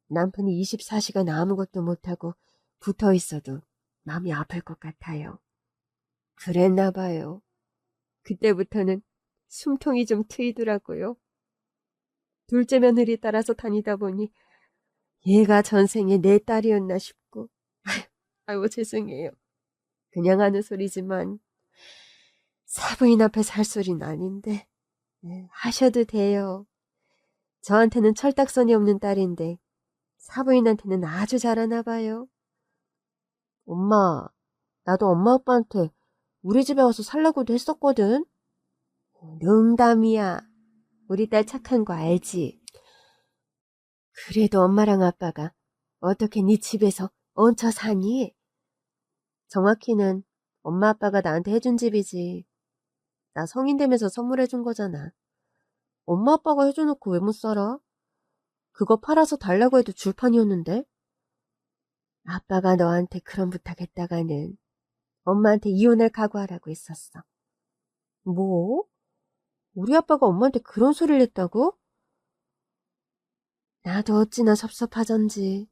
Speaker 1: 남편이 24시간 아무것도 못하고 붙어 있어도 마음이 아플 것 같아요. 그랬나 봐요. 그때부터는 숨통이 좀 트이더라고요. 둘째 며느리 따라서 다니다 보니 얘가 전생에 내 딸이었나 싶고. 아이고 죄송해요. 그냥 하는 소리지만 사부인 앞에서 할 소리는 아닌데. 하셔도 돼요. 저한테는 철딱선이 없는 딸인데 사부인한테는 아주 잘하나 봐요. 엄마, 나도 엄마 아빠한테 우리 집에 와서 살라고도 했었거든. 농담이야. 우리 딸 착한 거 알지? 그래도 엄마랑 아빠가 어떻게 네 집에서 얹혀 사니? 정확히는 엄마 아빠가 나한테 해준 집이지. 나 성인 되면서 선물해준 거잖아. 엄마 아빠가 해줘놓고 왜 못 살아? 그거 팔아서 달라고 해도 줄 판이었는데? 아빠가 너한테 그런 부탁했다가는 엄마한테 이혼할 각오하라고 했었어. 뭐? 우리 아빠가 엄마한테 그런 소리를 했다고? 나도 어찌나 섭섭하던지.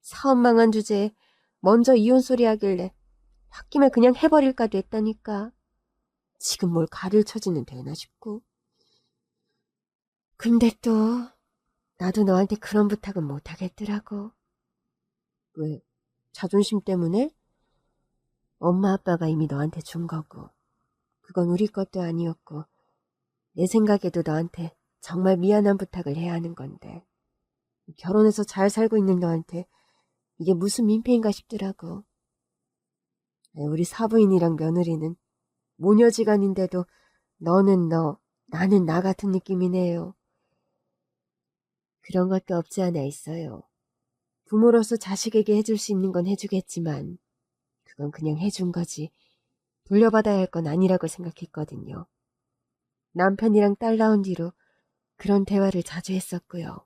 Speaker 1: 사업 망한 주제에 먼저 이혼 소리 하길래 홧김에 그냥 해버릴까도 했다니까. 지금 뭘 가를 쳐지는 되나 싶고. 근데 또 나도 너한테 그런 부탁은 못하겠더라고. 왜? 자존심 때문에? 엄마 아빠가 이미 너한테 준 거고 그건 우리 것도 아니었고 내 생각에도 너한테 정말 미안한 부탁을 해야 하는 건데 결혼해서 잘 살고 있는 너한테 이게 무슨 민폐인가 싶더라고. 우리 사부인이랑 며느리는 모녀지간인데도 너는 너, 나는 나 같은 느낌이네요. 그런 것도 없지 않아 있어요. 부모로서 자식에게 해줄 수 있는 건 해주겠지만 그건 그냥 해준 거지 돌려받아야 할 건 아니라고 생각했거든요. 남편이랑 딸 낳은 뒤로 그런 대화를 자주 했었고요.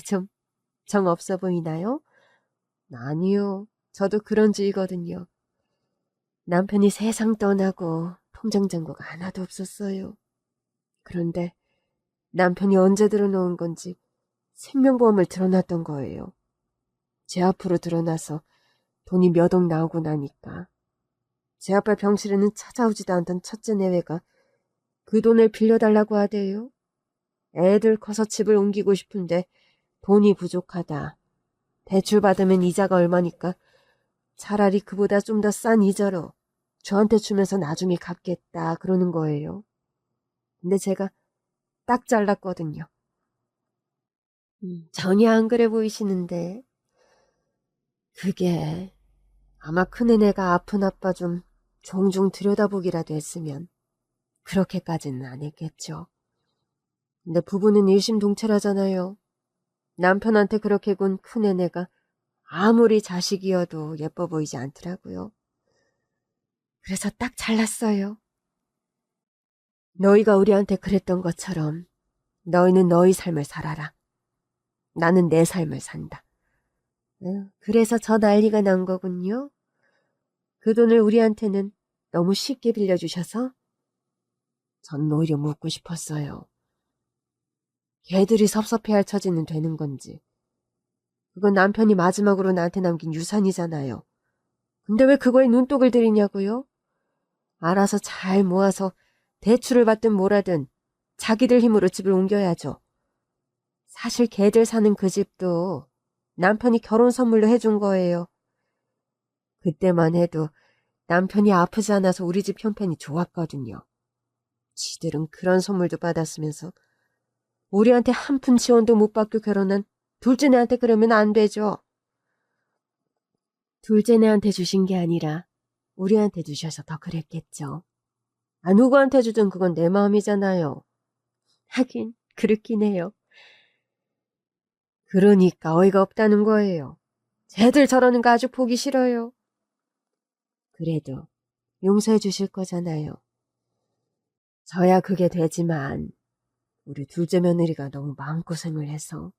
Speaker 1: 좀 정 없어 보이나요? 아니요. 저도 그런 주의거든요. 남편이 세상 떠나고 통장잔고가 하나도 없었어요. 그런데 남편이 언제 들어놓은 건지 생명보험을 들어놨던 거예요. 제 앞으로 드러나서 돈이 몇 억 나오고 나니까 제 아빠 병실에는 찾아오지도 않던 첫째 내외가 그 돈을 빌려달라고 하대요. 애들 커서 집을 옮기고 싶은데 돈이 부족하다. 대출 받으면 이자가 얼마니까 차라리 그보다 좀 더 싼 이자로 저한테 주면서 나중에 갚겠다 그러는 거예요. 근데 제가 딱 잘랐거든요. 전혀 안 그래 보이시는데 그게 아마 큰애네가 아픈 아빠 좀 종종 들여다보기라도 했으면 그렇게까지는 안 했겠죠. 근데 부부는 일심동체라잖아요. 남편한테 그렇게 군 큰애네가 아무리 자식이어도 예뻐 보이지 않더라고요. 그래서 딱 잘랐어요. 너희가 우리한테 그랬던 것처럼 너희는 너희 삶을 살아라. 나는 내 삶을 산다. 그래서 저 난리가 난 거군요. 그 돈을 우리한테는 너무 쉽게 빌려주셔서 전 오히려 묻고 싶었어요. 걔들이 섭섭해할 처지는 되는 건지. 그건 남편이 마지막으로 나한테 남긴 유산이잖아요. 근데 왜 그거에 눈독을 들이냐고요? 알아서 잘 모아서 대출을 받든 뭐라든 자기들 힘으로 집을 옮겨야죠. 사실 걔들 사는 그 집도 남편이 결혼 선물로 해준 거예요. 그때만 해도 남편이 아프지 않아서 우리 집 형편이 좋았거든요. 지들은 그런 선물도 받았으면서 우리한테 한 푼 지원도 못 받고 결혼한 둘째네한테 그러면 안 되죠. 둘째네한테 주신 게 아니라 우리한테 주셔서 더 그랬겠죠. 누구한테 주든 그건 내 마음이잖아요. 하긴 그렇긴 해요. 그러니까 어이가 없다는 거예요. 쟤들 저러는 거 아주 보기 싫어요. 그래도 용서해 주실 거잖아요. 저야 그게 되지만 우리 둘째 며느리가 너무 마음고생을 해서.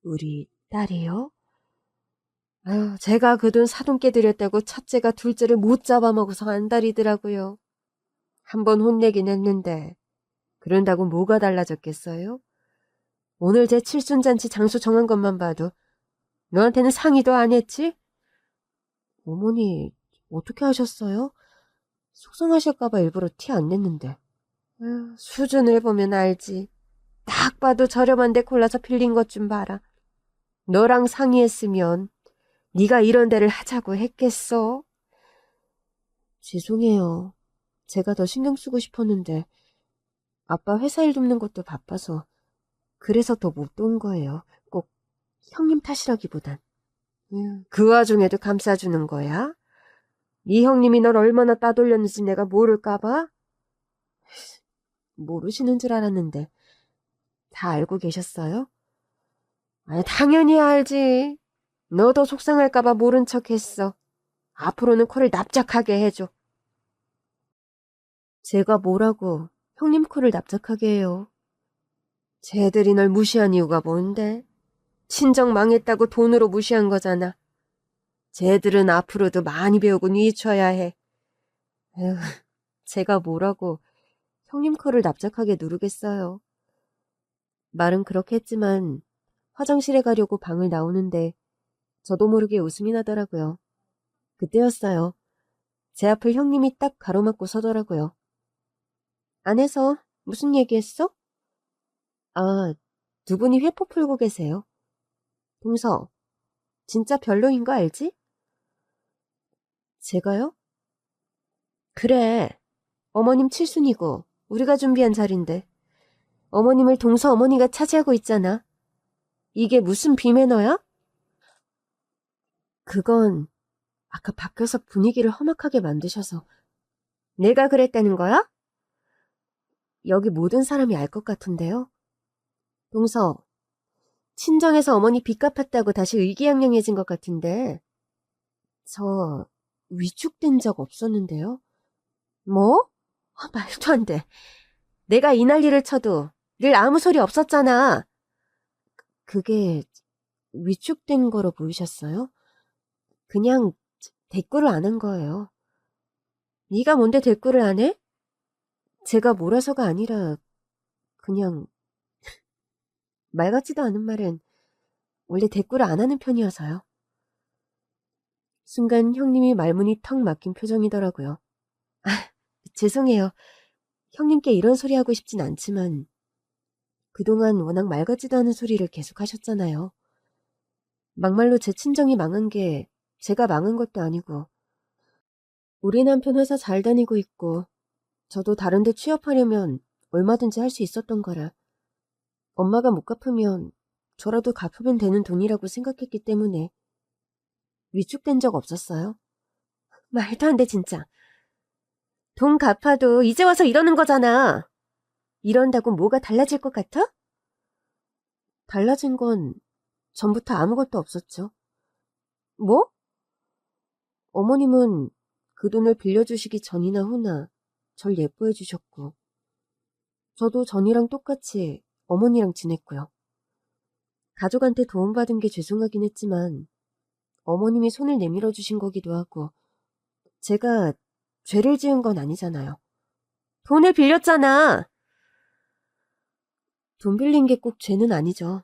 Speaker 1: 우리 딸이요? 아유, 제가 그 돈 사돈께 드렸다고 첫째가 둘째를 못 잡아먹어서 안달이더라고요. 한번 혼내긴 했는데 그런다고 뭐가 달라졌겠어요? 오늘 제 칠순잔치 장소 정한 것만 봐도 너한테는 상의도 안 했지? 어머니 어떻게 하셨어요? 속상하실까봐 일부러 티 안 냈는데. 수준을 보면 알지. 딱 봐도 저렴한 데 골라서 빌린 것 좀 봐라. 너랑 상의했으면 네가 이런 데를 하자고 했겠어? 죄송해요. 제가 더 신경 쓰고 싶었는데 아빠 회사 일 돕는 것도 바빠서 그래서 더 못 온 거예요. 꼭 형님 탓이라기보단. 그 와중에도 감싸주는 거야? 네 형님이 널 얼마나 따돌렸는지 내가 모를까 봐? 모르시는 줄 알았는데 다 알고 계셨어요? 당연히 알지. 너도 속상할까 봐 모른 척 했어. 앞으로는 코를 납작하게 해줘. 제가 뭐라고 형님 코를 납작하게 해요. 쟤들이 널 무시한 이유가 뭔데? 친정 망했다고 돈으로 무시한 거잖아. 쟤들은 앞으로도 많이 배우고 뉘쳐야 해. 에휴, 제가 뭐라고 형님 코를 납작하게 누르겠어요. 말은 그렇게 했지만 화장실에 가려고 방을 나오는데 저도 모르게 웃음이 나더라고요. 그때였어요. 제 앞을 형님이 딱 가로막고 서더라고요. 안에서 무슨 얘기했어? 아, 두 분이 회포 풀고 계세요. 동서, 진짜 별로인 거 알지? 제가요? 그래. 어머님 칠순이고 우리가 준비한 자리인데 어머님을 동서 어머니가 차지하고 있잖아. 이게 무슨 비매너야? 그건 아까 밖에서 분위기를 험악하게 만드셔서. 내가 그랬다는 거야? 여기 모든 사람이 알 것 같은데요. 동서, 친정에서 어머니 빚 갚았다고 다시 의기양양해진 것 같은데 저 위축된 적 없었는데요. 뭐? 말도 안 돼. 내가 이 난리를 쳐도 늘 아무 소리 없었잖아. 그게 위축된 거로 보이셨어요? 그냥 대꾸를 안 한 거예요. 네가 뭔데 대꾸를 안 해? 제가 몰아서가 아니라 그냥 말 같지도 않은 말은 원래 대꾸를 안 하는 편이어서요. 순간 형님이 말문이 턱 막힌 표정이더라고요. 죄송해요. 형님께 이런 소리 하고 싶진 않지만 그동안 워낙 말 같지도 않은 소리를 계속 하셨잖아요. 막말로 제 친정이 망한 게 제가 망한 것도 아니고, 우리 남편 회사 잘 다니고 있고 저도 다른 데 취업하려면 얼마든지 할 수 있었던 거라. 엄마가 못 갚으면 저라도 갚으면 되는 돈이라고 생각했기 때문에 위축된 적 없었어요. 말도 안 돼, 진짜. 돈 갚아도 이제 와서 이러는 거잖아. 이런다고 뭐가 달라질 것 같아? 달라진 건 전부터 아무것도 없었죠. 뭐? 어머님은 그 돈을 빌려주시기 전이나 후나 절 예뻐해 주셨고, 저도 전이랑 똑같이 어머니랑 지냈고요. 가족한테 도움받은 게 죄송하긴 했지만 어머님이 손을 내밀어 주신 거기도 하고, 제가 죄를 지은 건 아니잖아요. 돈을 빌렸잖아. 돈 빌린 게 꼭 죄는 아니죠.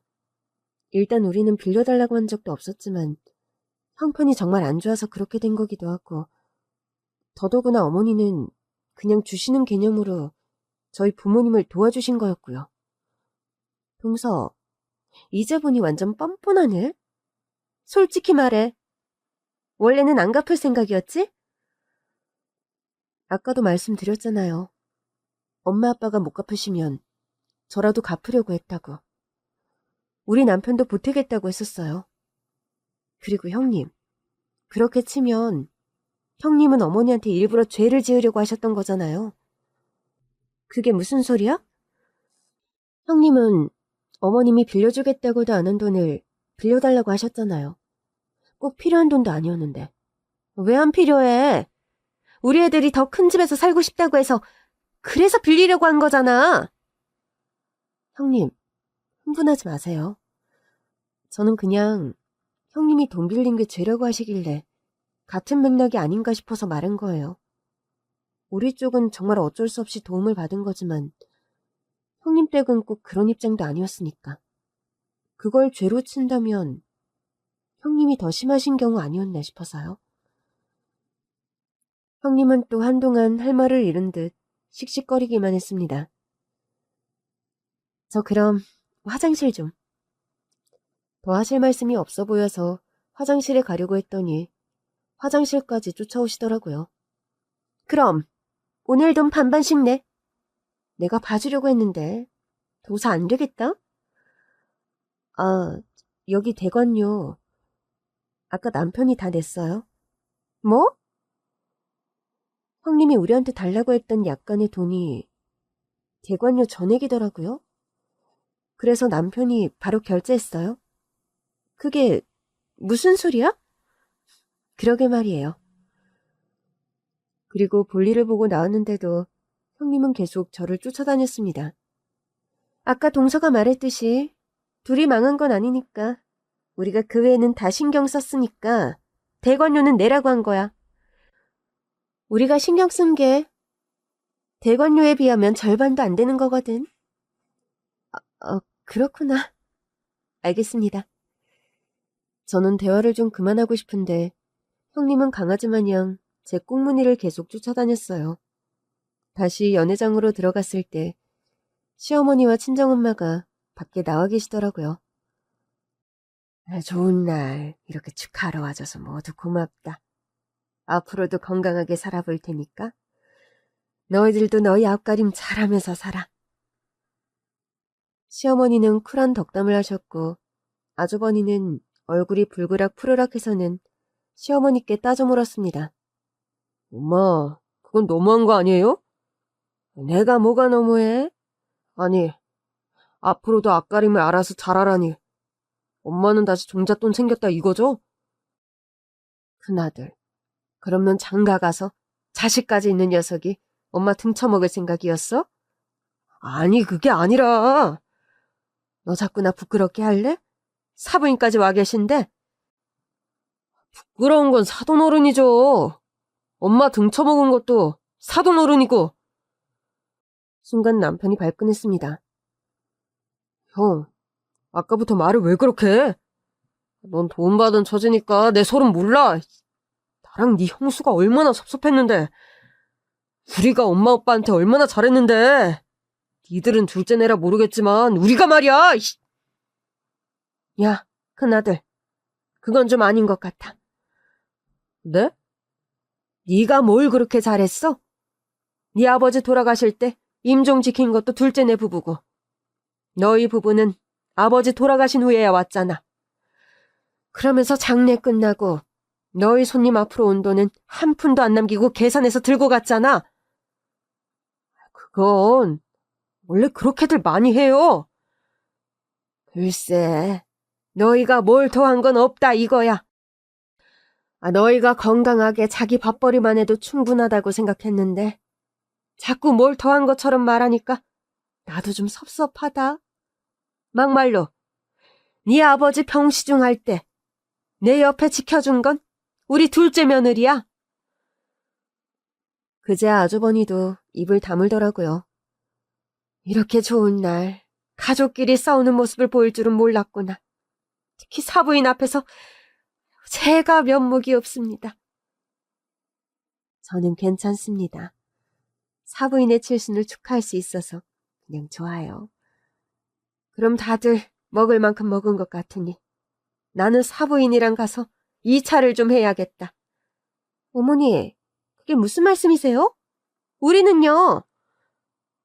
Speaker 1: 일단 우리는 빌려달라고 한 적도 없었지만 형편이 정말 안 좋아서 그렇게 된 거기도 하고, 더더구나 어머니는 그냥 주시는 개념으로 저희 부모님을 도와주신 거였고요. 동서, 이제 보니 완전 뻔뻔하네? 솔직히 말해. 원래는 안 갚을 생각이었지? 아까도 말씀드렸잖아요. 엄마 아빠가 못 갚으시면 저라도 갚으려고 했다고. 우리 남편도 보태겠다고 했었어요. 그리고 형님, 그렇게 치면 형님은 어머니한테 일부러 죄를 지으려고 하셨던 거잖아요. 그게 무슨 소리야? 형님은 어머님이 빌려주겠다고도 안 한 돈을 빌려달라고 하셨잖아요. 꼭 필요한 돈도 아니었는데. 왜 안 필요해? 우리 애들이 더 큰 집에서 살고 싶다고 해서 그래서 빌리려고 한 거잖아. 형님, 흥분하지 마세요. 저는 그냥 형님이 돈 빌린 게 죄라고 하시길래 같은 맥락이 아닌가 싶어서 말한 거예요. 우리 쪽은 정말 어쩔 수 없이 도움을 받은 거지만 형님 댁은 꼭 그런 입장도 아니었으니까. 그걸 죄로 친다면 형님이 더 심하신 경우 아니었나 싶어서요. 형님은 또 한동안 할 말을 잃은 듯 씩씩거리기만 했습니다. 저 그럼 화장실 좀. 더 하실 말씀이 없어 보여서 화장실에 가려고 했더니 화장실까지 쫓아오시더라고요. 그럼 오늘 돈 반반씩 내. 내가 봐주려고 했는데 도사 안 되겠다? 아, 여기 대관료 아까 남편이 다 냈어요. 뭐? 형님이 우리한테 달라고 했던 약간의 돈이 대관료 전액이더라고요. 그래서 남편이 바로 결제했어요. 그게 무슨 소리야? 그러게 말이에요. 그리고 볼일을 보고 나왔는데도 형님은 계속 저를 쫓아다녔습니다. 아까 동서가 말했듯이 둘이 망한 건 아니니까 우리가 그 외에는 다 신경 썼으니까 대관료는 내라고 한 거야. 우리가 신경 쓴 게 대관료에 비하면 절반도 안 되는 거거든. 그렇구나. 알겠습니다. 저는 대화를 좀 그만하고 싶은데 형님은 강아지 마냥 제 꽁무니를 계속 쫓아다녔어요. 다시 연회장으로 들어갔을 때 시어머니와 친정엄마가 밖에 나와 계시더라고요. 좋은 날 이렇게 축하하러 와줘서 모두 고맙다. 앞으로도 건강하게 살아볼 테니까 너희들도 너희 앞가림 잘하면서 살아. 시어머니는 쿨한 덕담을 하셨고 아주버니는 얼굴이 불그락 푸르락해서는 시어머니께 따져 물었습니다. 엄마, 그건 너무한 거 아니에요? 내가 뭐가 너무해? 아니, 앞으로도 앞가림을 알아서 잘하라니. 엄마는 다시 종잣돈 생겼다 이거죠? 큰아들, 그러면 장가 가서 자식까지 있는 녀석이 엄마 등쳐먹을 생각이었어? 아니, 그게 아니라. 너 자꾸 나 부끄럽게 할래? 사부인까지 와 계신데? 부끄러운 건 사돈어른이죠. 엄마 등쳐먹은 것도 사돈어른이고. 순간 남편이 발끈했습니다. 형, 아까부터 말을 왜 그렇게 해? 넌 도움받은 처지니까 내 속은 몰라. 나랑 네 형수가 얼마나 섭섭했는데. 우리가 엄마 오빠한테 얼마나 잘했는데. 이들은 둘째내라 모르겠지만 우리가 말이야. 야, 큰아들. 그건 좀 아닌 것 같아. 네? 네가 뭘 그렇게 잘했어? 네 아버지 돌아가실 때 임종 지킨 것도 둘째내 부부고 너희 부부는 아버지 돌아가신 후에야 왔잖아. 그러면서 장례 끝나고 너희 손님 앞으로 온 돈은 한 푼도 안 남기고 계산해서 들고 갔잖아. 그건 원래 그렇게들 많이 해요. 글쎄, 너희가 뭘 더한 건 없다 이거야. 너희가 건강하게 자기 밥벌이만 해도 충분하다고 생각했는데 자꾸 뭘 더한 것처럼 말하니까 나도 좀 섭섭하다. 막말로 네 아버지 병시중할 때 내 옆에 지켜준 건 우리 둘째 며느리야. 그제야 아주버니도 입을 다물더라고요. 이렇게 좋은 날 가족끼리 싸우는 모습을 보일 줄은 몰랐구나. 특히 사부인 앞에서 제가 면목이 없습니다. 저는 괜찮습니다. 사부인의 칠순을 축하할 수 있어서 그냥 좋아요. 그럼 다들 먹을 만큼 먹은 것 같으니 나는 사부인이랑 가서 2차를 좀 해야겠다. 어머니, 그게 무슨 말씀이세요? 우리는요.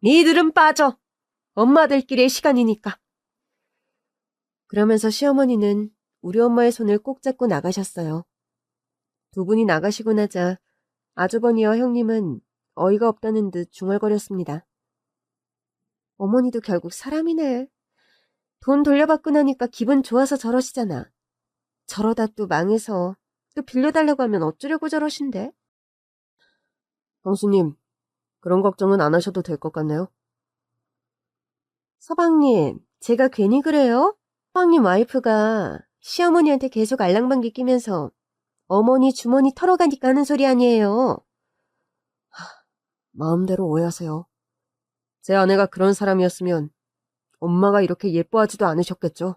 Speaker 1: 니들은 빠져. 엄마들끼리의 시간이니까. 그러면서 시어머니는 우리 엄마의 손을 꼭 잡고 나가셨어요. 두 분이 나가시고 나자 아주버니와 형님은 어이가 없다는 듯 중얼거렸습니다. 어머니도 결국 사람이네. 돈 돌려받고 나니까 기분 좋아서 저러시잖아. 저러다 또 망해서 또 빌려달라고 하면 어쩌려고 저러신데? 형수님, 그런 걱정은 안 하셔도 될 것 같네요. 서방님, 제가 괜히 그래요? 서방님 와이프가 시어머니한테 계속 알랑방귀 끼면서 어머니 주머니 털어가니까 하는 소리 아니에요. 마음대로 오해하세요. 제 아내가 그런 사람이었으면 엄마가 이렇게 예뻐하지도 않으셨겠죠.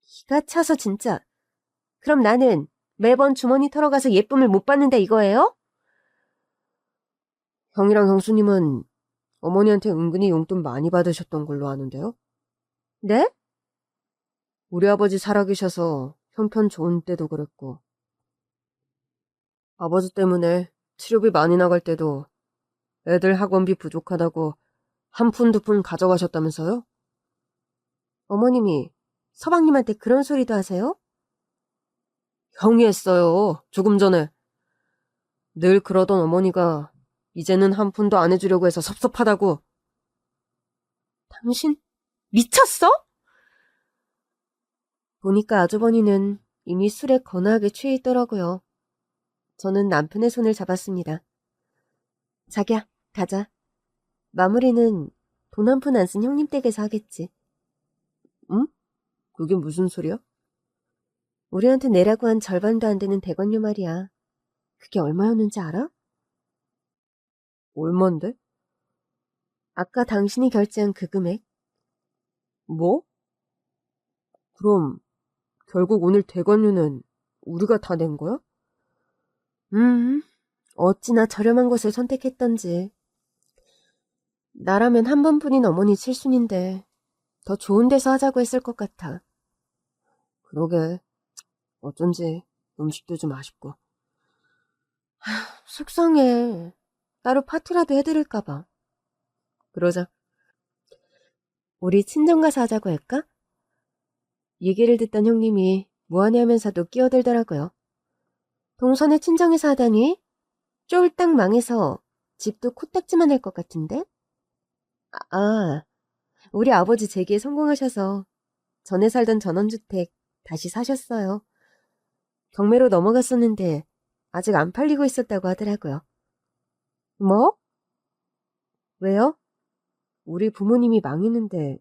Speaker 1: 기가 차서 진짜. 그럼 나는 매번 주머니 털어가서 예쁨을 못 받는다 이거예요? 형이랑 형수님은 어머니한테 은근히 용돈 많이 받으셨던 걸로 아는데요. 네? 우리 아버지 살아계셔서 형편 좋은 때도 그랬고 아버지 때문에 치료비 많이 나갈 때도 애들 학원비 부족하다고 한 푼 두 푼 가져가셨다면서요? 어머님이 서방님한테 그런 소리도 하세요? 형이 했어요. 조금 전에. 늘 그러던 어머니가 이제는 한 푼도 안 해주려고 해서 섭섭하다고. 당신 미쳤어? 보니까 아주버니는 이미 술에 거나하게 취해 있더라고요. 저는 남편의 손을 잡았습니다. 자기야, 가자. 마무리는 돈 한 푼 안 쓴 형님 댁에서 하겠지. 응? 그게 무슨 소리야? 우리한테 내라고 한 절반도 안 되는 대관료 말이야. 그게 얼마였는지 알아? 얼만데? 아까 당신이 결제한 그 금액. 뭐? 그럼 결국 오늘 대관료는 우리가 다 낸 거야? 어찌나 저렴한 곳을 선택했던지. 나라면 한 번뿐인 어머니 칠순인데 더 좋은 데서 하자고 했을 것 같아. 그러게. 어쩐지 음식도 좀 아쉽고. 속상해. 따로 파티라도 해드릴까봐. 그러자. 우리 친정 가서 하자고 할까? 얘기를 듣던 형님이 무안해하면서도 끼어들더라고요. 동선에 친정에서 하다니? 쫄딱 망해서 집도 코딱지만 할 것 같은데? 우리 아버지 재기에 성공하셔서 전에 살던 전원주택 다시 사셨어요. 경매로 넘어갔었는데 아직 안 팔리고 있었다고 하더라고요. 뭐? 왜요? 우리 부모님이 망했는데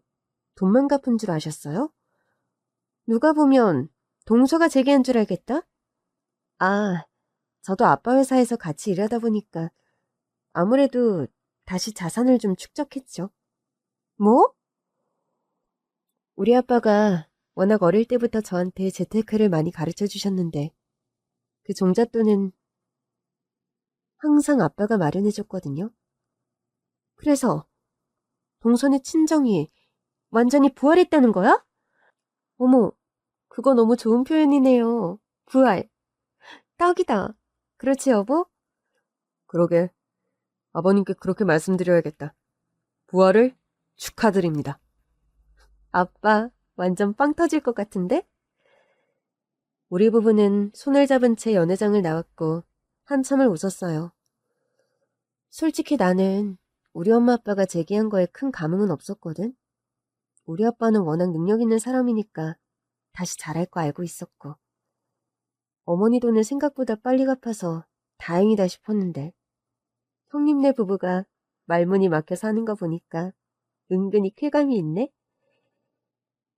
Speaker 1: 돈만 갚은 줄 아셨어요? 누가 보면 동서가 재기한 줄 알겠다? 저도 아빠 회사에서 같이 일하다 보니까 아무래도 다시 자산을 좀 축적했죠. 뭐? 우리 아빠가 워낙 어릴 때부터 저한테 재테크를 많이 가르쳐 주셨는데 그 종잣돈은 항상 아빠가 마련해 줬거든요. 그래서 동선의 친정이 완전히 부활했다는 거야? 어머, 그거 너무 좋은 표현이네요. 부활. 딱이다. 그렇지, 여보? 그러게. 아버님께 그렇게 말씀드려야겠다. 부활을 축하드립니다. 아빠, 완전 빵 터질 것 같은데? 우리 부부는 손을 잡은 채 연회장을 나왔고 한참을 웃었어요. 솔직히 나는 우리 엄마 아빠가 제기한 거에 큰 감흥은 없었거든. 우리 아빠는 워낙 능력 있는 사람이니까 다시 잘할 거 알고 있었고, 어머니 돈을 생각보다 빨리 갚아서 다행이다 싶었는데, 형님네 부부가 말문이 막혀 사는 거 보니까 은근히 쾌감이 있네?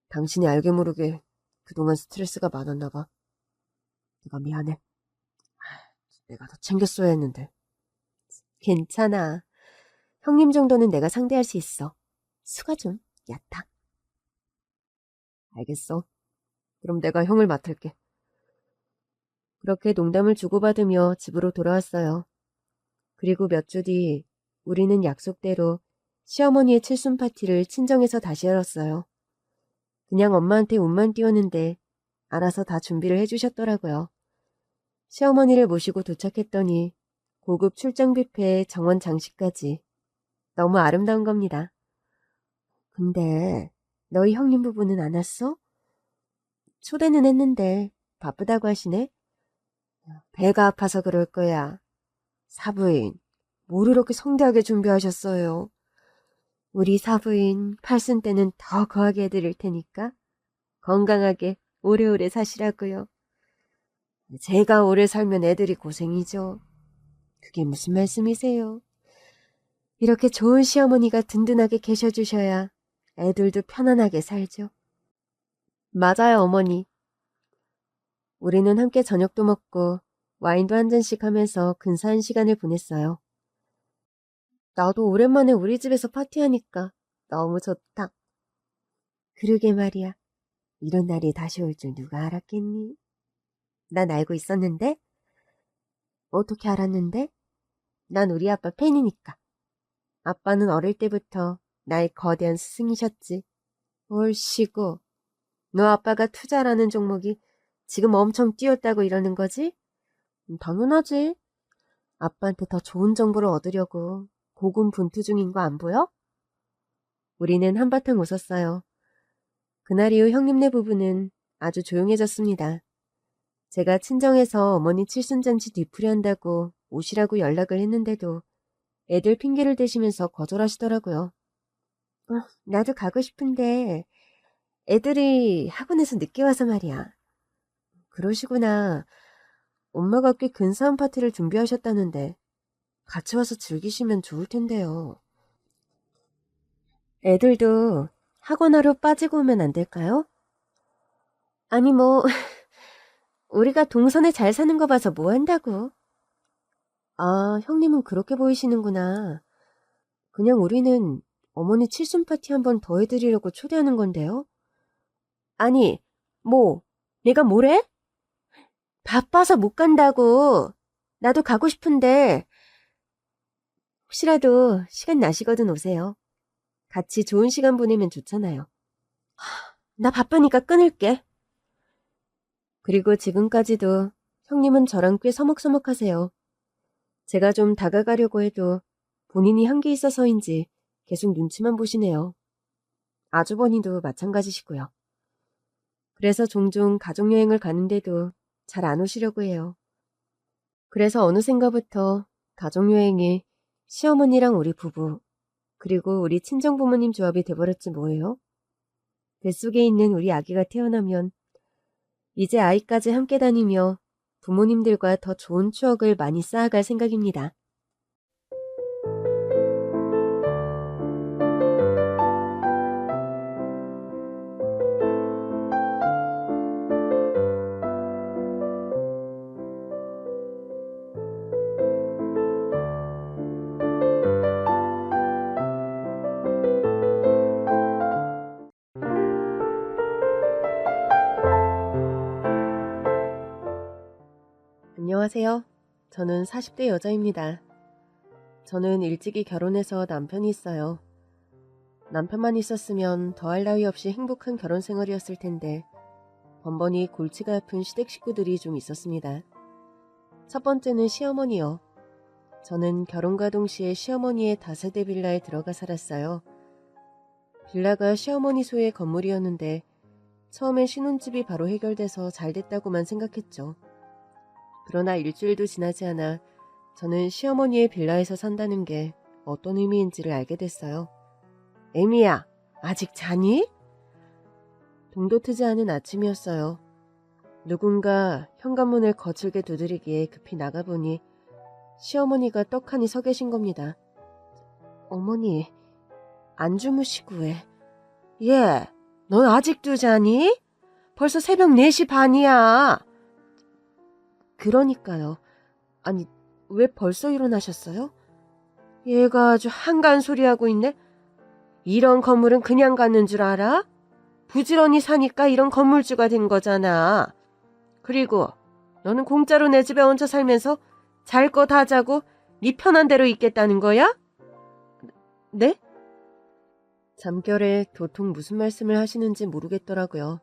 Speaker 1: 당신이 알게 모르게 그동안 스트레스가 많았나 봐. 내가 미안해. 내가 더 챙겼어야 했는데. 괜찮아. 형님 정도는 내가 상대할 수 있어. 수가 좀 얕아. 알겠어. 그럼 내가 형을 맡을게. 그렇게 농담을 주고받으며 집으로 돌아왔어요. 그리고 몇 주 뒤 우리는 약속대로 시어머니의 칠순 파티를 친정에서 다시 열었어요. 그냥 엄마한테 운만 띄웠는데 알아서 다 준비를 해주셨더라고요. 시어머니를 모시고 도착했더니 고급 출장 뷔페에 정원 장식까지 너무 아름다운 겁니다. 근데 너희 형님 부부는 안 왔어? 초대는 했는데 바쁘다고 하시네. 배가 아파서 그럴 거야. 사부인, 뭘 이렇게 성대하게 준비하셨어요? 우리 사부인 팔순 때는 더 거하게 해드릴 테니까 건강하게 오래오래 사시라고요. 제가 오래 살면 애들이 고생이죠. 그게 무슨 말씀이세요? 이렇게 좋은 시어머니가 든든하게 계셔주셔야 애들도 편안하게 살죠. 맞아요, 어머니. 우리는 함께 저녁도 먹고 와인도 한 잔씩 하면서 근사한 시간을 보냈어요. 나도 오랜만에 우리 집에서 파티하니까 너무 좋다. 그러게 말이야. 이런 날이 다시 올 줄 누가 알았겠니? 난 알고 있었는데? 어떻게 알았는데? 난 우리 아빠 팬이니까. 아빠는 어릴 때부터 나의 거대한 스승이셨지. 얼씨구. 너 아빠가 투자라는 종목이 지금 엄청 뛰었다고 이러는 거지? 당연하지. 아빠한테 더 좋은 정보를 얻으려고 고군분투 중인 거 안 보여? 우리는 한바탕 웃었어요. 그날 이후 형님네 부부는 아주 조용해졌습니다. 제가 친정에서 어머니 칠순잔치 뒤풀이 한다고 오시라고 연락을 했는데도 애들 핑계를 대시면서 거절하시더라고요. 나도 가고 싶은데 애들이 학원에서 늦게 와서 말이야. 그러시구나. 엄마가 꽤 근사한 파티를 준비하셨다는데 같이 와서 즐기시면 좋을 텐데요. 애들도 학원 하루 빠지고 오면 안 될까요? 아니 뭐 우리가 동선에 잘 사는 거 봐서 뭐 한다고. 아, 형님은 그렇게 보이시는구나. 그냥 우리는 어머니 칠순 파티 한 번 더 해드리려고 초대하는 건데요. 아니, 뭐, 내가 뭐래? 바빠서 못 간다고. 나도 가고 싶은데 혹시라도 시간 나시거든 오세요. 같이 좋은 시간 보내면 좋잖아요. 나 바쁘니까 끊을게. 그리고 지금까지도 형님은 저랑 꽤 서먹서먹하세요. 제가 좀 다가가려고 해도 본인이 한게 있어서인지 계속 눈치만 보시네요. 아주버니도 마찬가지시고요. 그래서 종종 가족여행을 가는데도 잘 안 오시려고 해요. 그래서 어느샌가부터 가족여행이 시어머니랑 우리 부부, 그리고 우리 친정부모님 조합이 돼버렸지 뭐예요? 뱃속에 있는 우리 아기가 태어나면 이제 아이까지 함께 다니며 부모님들과 더 좋은 추억을 많이 쌓아갈 생각입니다. 안녕하세요. 저는 40대 여자입니다. 저는 일찍이 결혼해서 남편이 있어요. 남편만 있었으면 더할 나위 없이 행복한 결혼 생활이었을 텐데 번번이 골치가 아픈 시댁 식구들이 좀 있었습니다. 첫 번째는 시어머니요. 저는 결혼과 동시에 시어머니의 다세대 빌라에 들어가 살았어요. 빌라가 시어머니 소유의 건물이었는데 처음엔 신혼집이 바로 해결돼서 잘 됐다고만 생각했죠. 그러나 일주일도 지나지 않아 저는 시어머니의 빌라에서 산다는 게 어떤 의미인지를 알게 됐어요. 애미야, 아직 자니? 동도 트지 않은 아침이었어요. 누군가 현관문을 거칠게 두드리기에 급히 나가보니 시어머니가 떡하니 서 계신 겁니다. 어머니, 안 주무시고 왜? 예, 넌 아직도 자니? 벌써 새벽 4시 반이야. 그러니까요. 아니, 왜 벌써 일어나셨어요? 얘가 아주 한가한 소리 하고 있네. 이런 건물은 그냥 가는 줄 알아? 부지런히 사니까 이런 건물주가 된 거잖아. 그리고 너는 공짜로 내 집에 얹혀 살면서 잘 거 다 자고 네 편한 대로 있겠다는 거야? 네? 잠결에 도통 무슨 말씀을 하시는지 모르겠더라고요.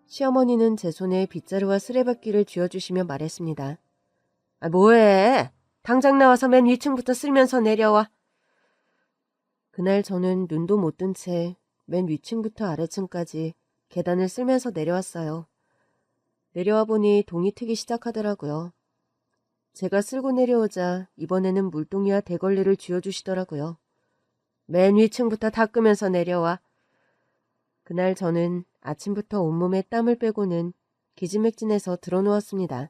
Speaker 1: 시어머니는 제 손에 빗자루와 쓰레받기를 쥐어주시며 말했습니다. 뭐해? 당장 나와서 맨 위층부터 쓸면서 내려와. 그날 저는 눈도 못 뜬 채 맨 위층부터 아래층까지 계단을 쓸면서 내려왔어요. 내려와 보니 동이 트기 시작하더라고요. 제가 쓸고 내려오자 이번에는 물동이와 대걸레를 쥐어주시더라고요. 맨 위층부터 닦으면서 내려와. 그날 저는 아침부터 온몸에 땀을 빼고는 기지맥진해서 들어누웠습니다.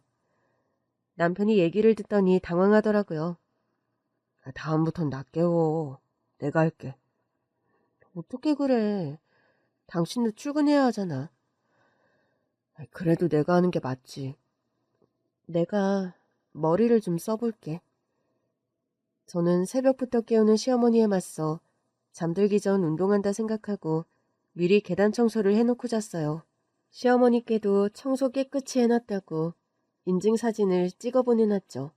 Speaker 1: 남편이 얘기를 듣더니 당황하더라고요. 다음부턴 나 깨워. 내가 할게. 어떻게 그래. 당신도 출근해야 하잖아. 그래도 내가 하는 게 맞지. 내가 머리를 좀 써볼게. 저는 새벽부터 깨우는 시어머니에 맞서 잠들기 전 운동한다 생각하고 미리 계단 청소를 해놓고 잤어요. 시어머니께도 청소 깨끗이 해놨다고 인증사진을 찍어 보내놨죠.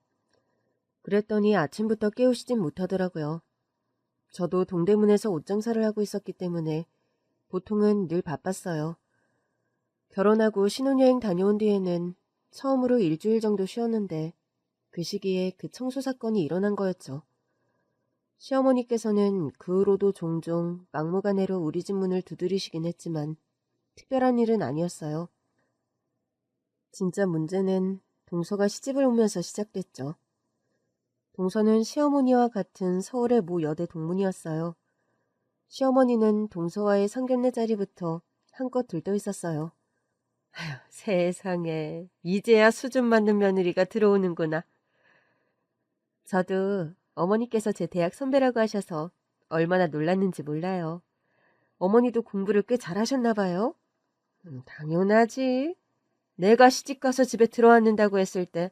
Speaker 1: 그랬더니 아침부터 깨우시진 못하더라고요. 저도 동대문에서 옷장사를 하고 있었기 때문에 보통은 늘 바빴어요. 결혼하고 신혼여행 다녀온 뒤에는 처음으로 일주일 정도 쉬었는데 그 시기에 그 청소 사건이 일어난 거였죠. 시어머니께서는 그 후로도 종종 막무가내로 우리 집 문을 두드리시긴 했지만 특별한 일은 아니었어요. 진짜 문제는 동서가 시집을 오면서 시작됐죠. 동서는 시어머니와 같은 서울의 모 여대 동문이었어요. 시어머니는 동서와의 상견례 자리부터 한껏 들떠 있었어요. 아휴, 세상에 이제야 수준 맞는 며느리가 들어오는구나. 저도 어머니께서 제 대학 선배라고 하셔서 얼마나 놀랐는지 몰라요. 어머니도 공부를 꽤 잘하셨나 봐요. 당연하지. 내가 시집가서 집에 들어왔는다고 했을 때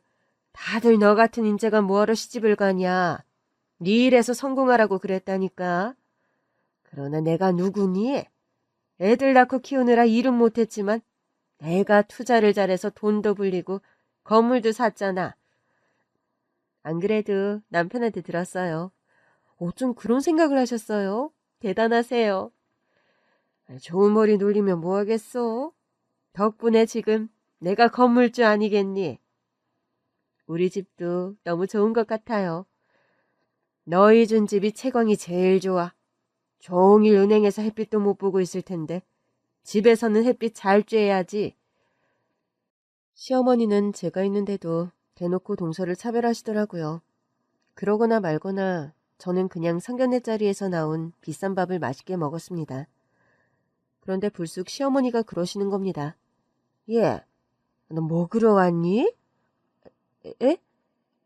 Speaker 1: 다들 너 같은 인재가 뭐하러 시집을 가냐. 네 일에서 성공하라고 그랬다니까. 그러나 내가 누구니? 애들 낳고 키우느라 일은 못했지만 내가 투자를 잘해서 돈도 불리고 건물도 샀잖아. 안 그래도 남편한테 들었어요. 어쩜 그런 생각을 하셨어요? 대단하세요. 좋은 머리 놀리면 뭐하겠어? 덕분에 지금 내가 건물주 아니겠니? 우리 집도 너무 좋은 것 같아요. 너희 준 집이 채광이 제일 좋아. 종일 은행에서 햇빛도 못 보고 있을 텐데 집에서는 햇빛 잘 쬐야지. 시어머니는 제가 있는데도 대놓고 동서를 차별하시더라고요. 그러거나 말거나 저는 그냥 상견례 자리에서 나온 비싼 밥을 맛있게 먹었습니다. 그런데 불쑥 시어머니가 그러시는 겁니다. 예, 너 먹으러 왔니? 에?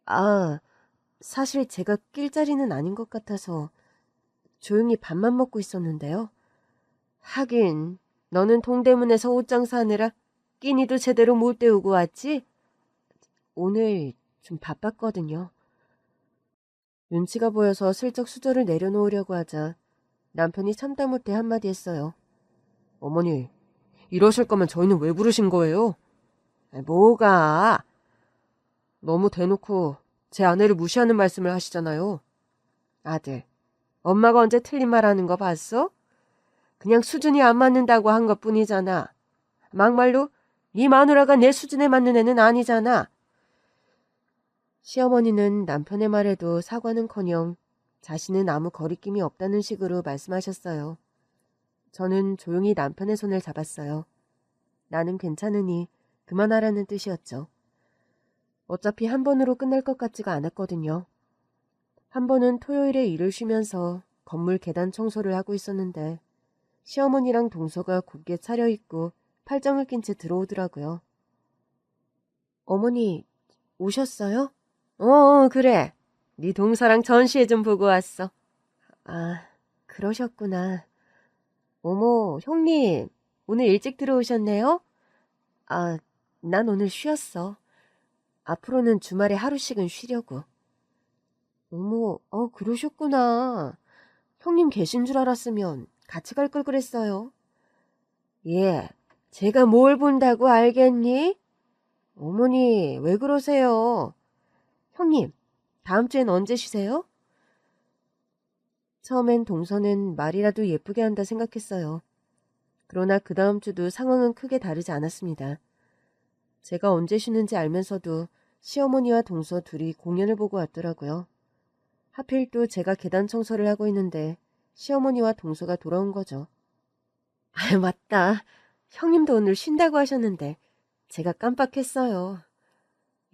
Speaker 1: 아, 사실 제가 낄 자리는 아닌 것 같아서 조용히 밥만 먹고 있었는데요. 하긴 너는 동대문에서 옷장 사느라 끼니도 제대로 못 때우고 왔지? 오늘 좀 바빴거든요. 눈치가 보여서 슬쩍 수저를 내려놓으려고 하자 남편이 참다 못해 한마디 했어요. 어머니, 이러실 거면 저희는 왜 부르신 거예요? 뭐가? 너무 대놓고 제 아내를 무시하는 말씀을 하시잖아요. 아들, 엄마가 언제 틀린 말 하는 거 봤어?
Speaker 2: 그냥 수준이 안 맞는다고 한 것뿐이잖아. 막말로 네 마누라가 내 수준에 맞는 애는 아니잖아.
Speaker 1: 시어머니는 남편의 말에도 사과는커녕 자신은 아무 거리낌이 없다는 식으로 말씀하셨어요. 저는 조용히 남편의 손을 잡았어요. 나는 괜찮으니 그만하라는 뜻이었죠. 어차피 한 번으로 끝날 것 같지가 않았거든요. 한 번은 토요일에 일을 쉬면서 건물 계단 청소를 하고 있었는데 시어머니랑 동서가 곱게 차려입고 팔짱을 낀 채 들어오더라고요. 어머니, 오셨어요?
Speaker 2: 그래. 네 동서랑 전시회 좀 보고 왔어.
Speaker 1: 아, 그러셨구나.
Speaker 2: 어머, 형님, 오늘 일찍 들어오셨네요?
Speaker 1: 아, 난 오늘 쉬었어. 앞으로는 주말에 하루씩은 쉬려고.
Speaker 2: 어머, 그러셨구나.
Speaker 1: 형님 계신 줄 알았으면 같이 갈 걸 그랬어요.
Speaker 2: 예, 제가 뭘 본다고 알겠니? 어머니, 왜 그러세요?
Speaker 1: 형님, 다음 주엔 언제 쉬세요? 처음엔 동서는 말이라도 예쁘게 한다 생각했어요. 그러나 그 다음 주도 상황은 크게 다르지 않았습니다. 제가 언제 쉬는지 알면서도 시어머니와 동서 둘이 공연을 보고 왔더라고요. 하필 또 제가 계단 청소를 하고 있는데 시어머니와 동서가 돌아온 거죠. 아, 맞다. 형님도 오늘 쉰다고 하셨는데 제가 깜빡했어요.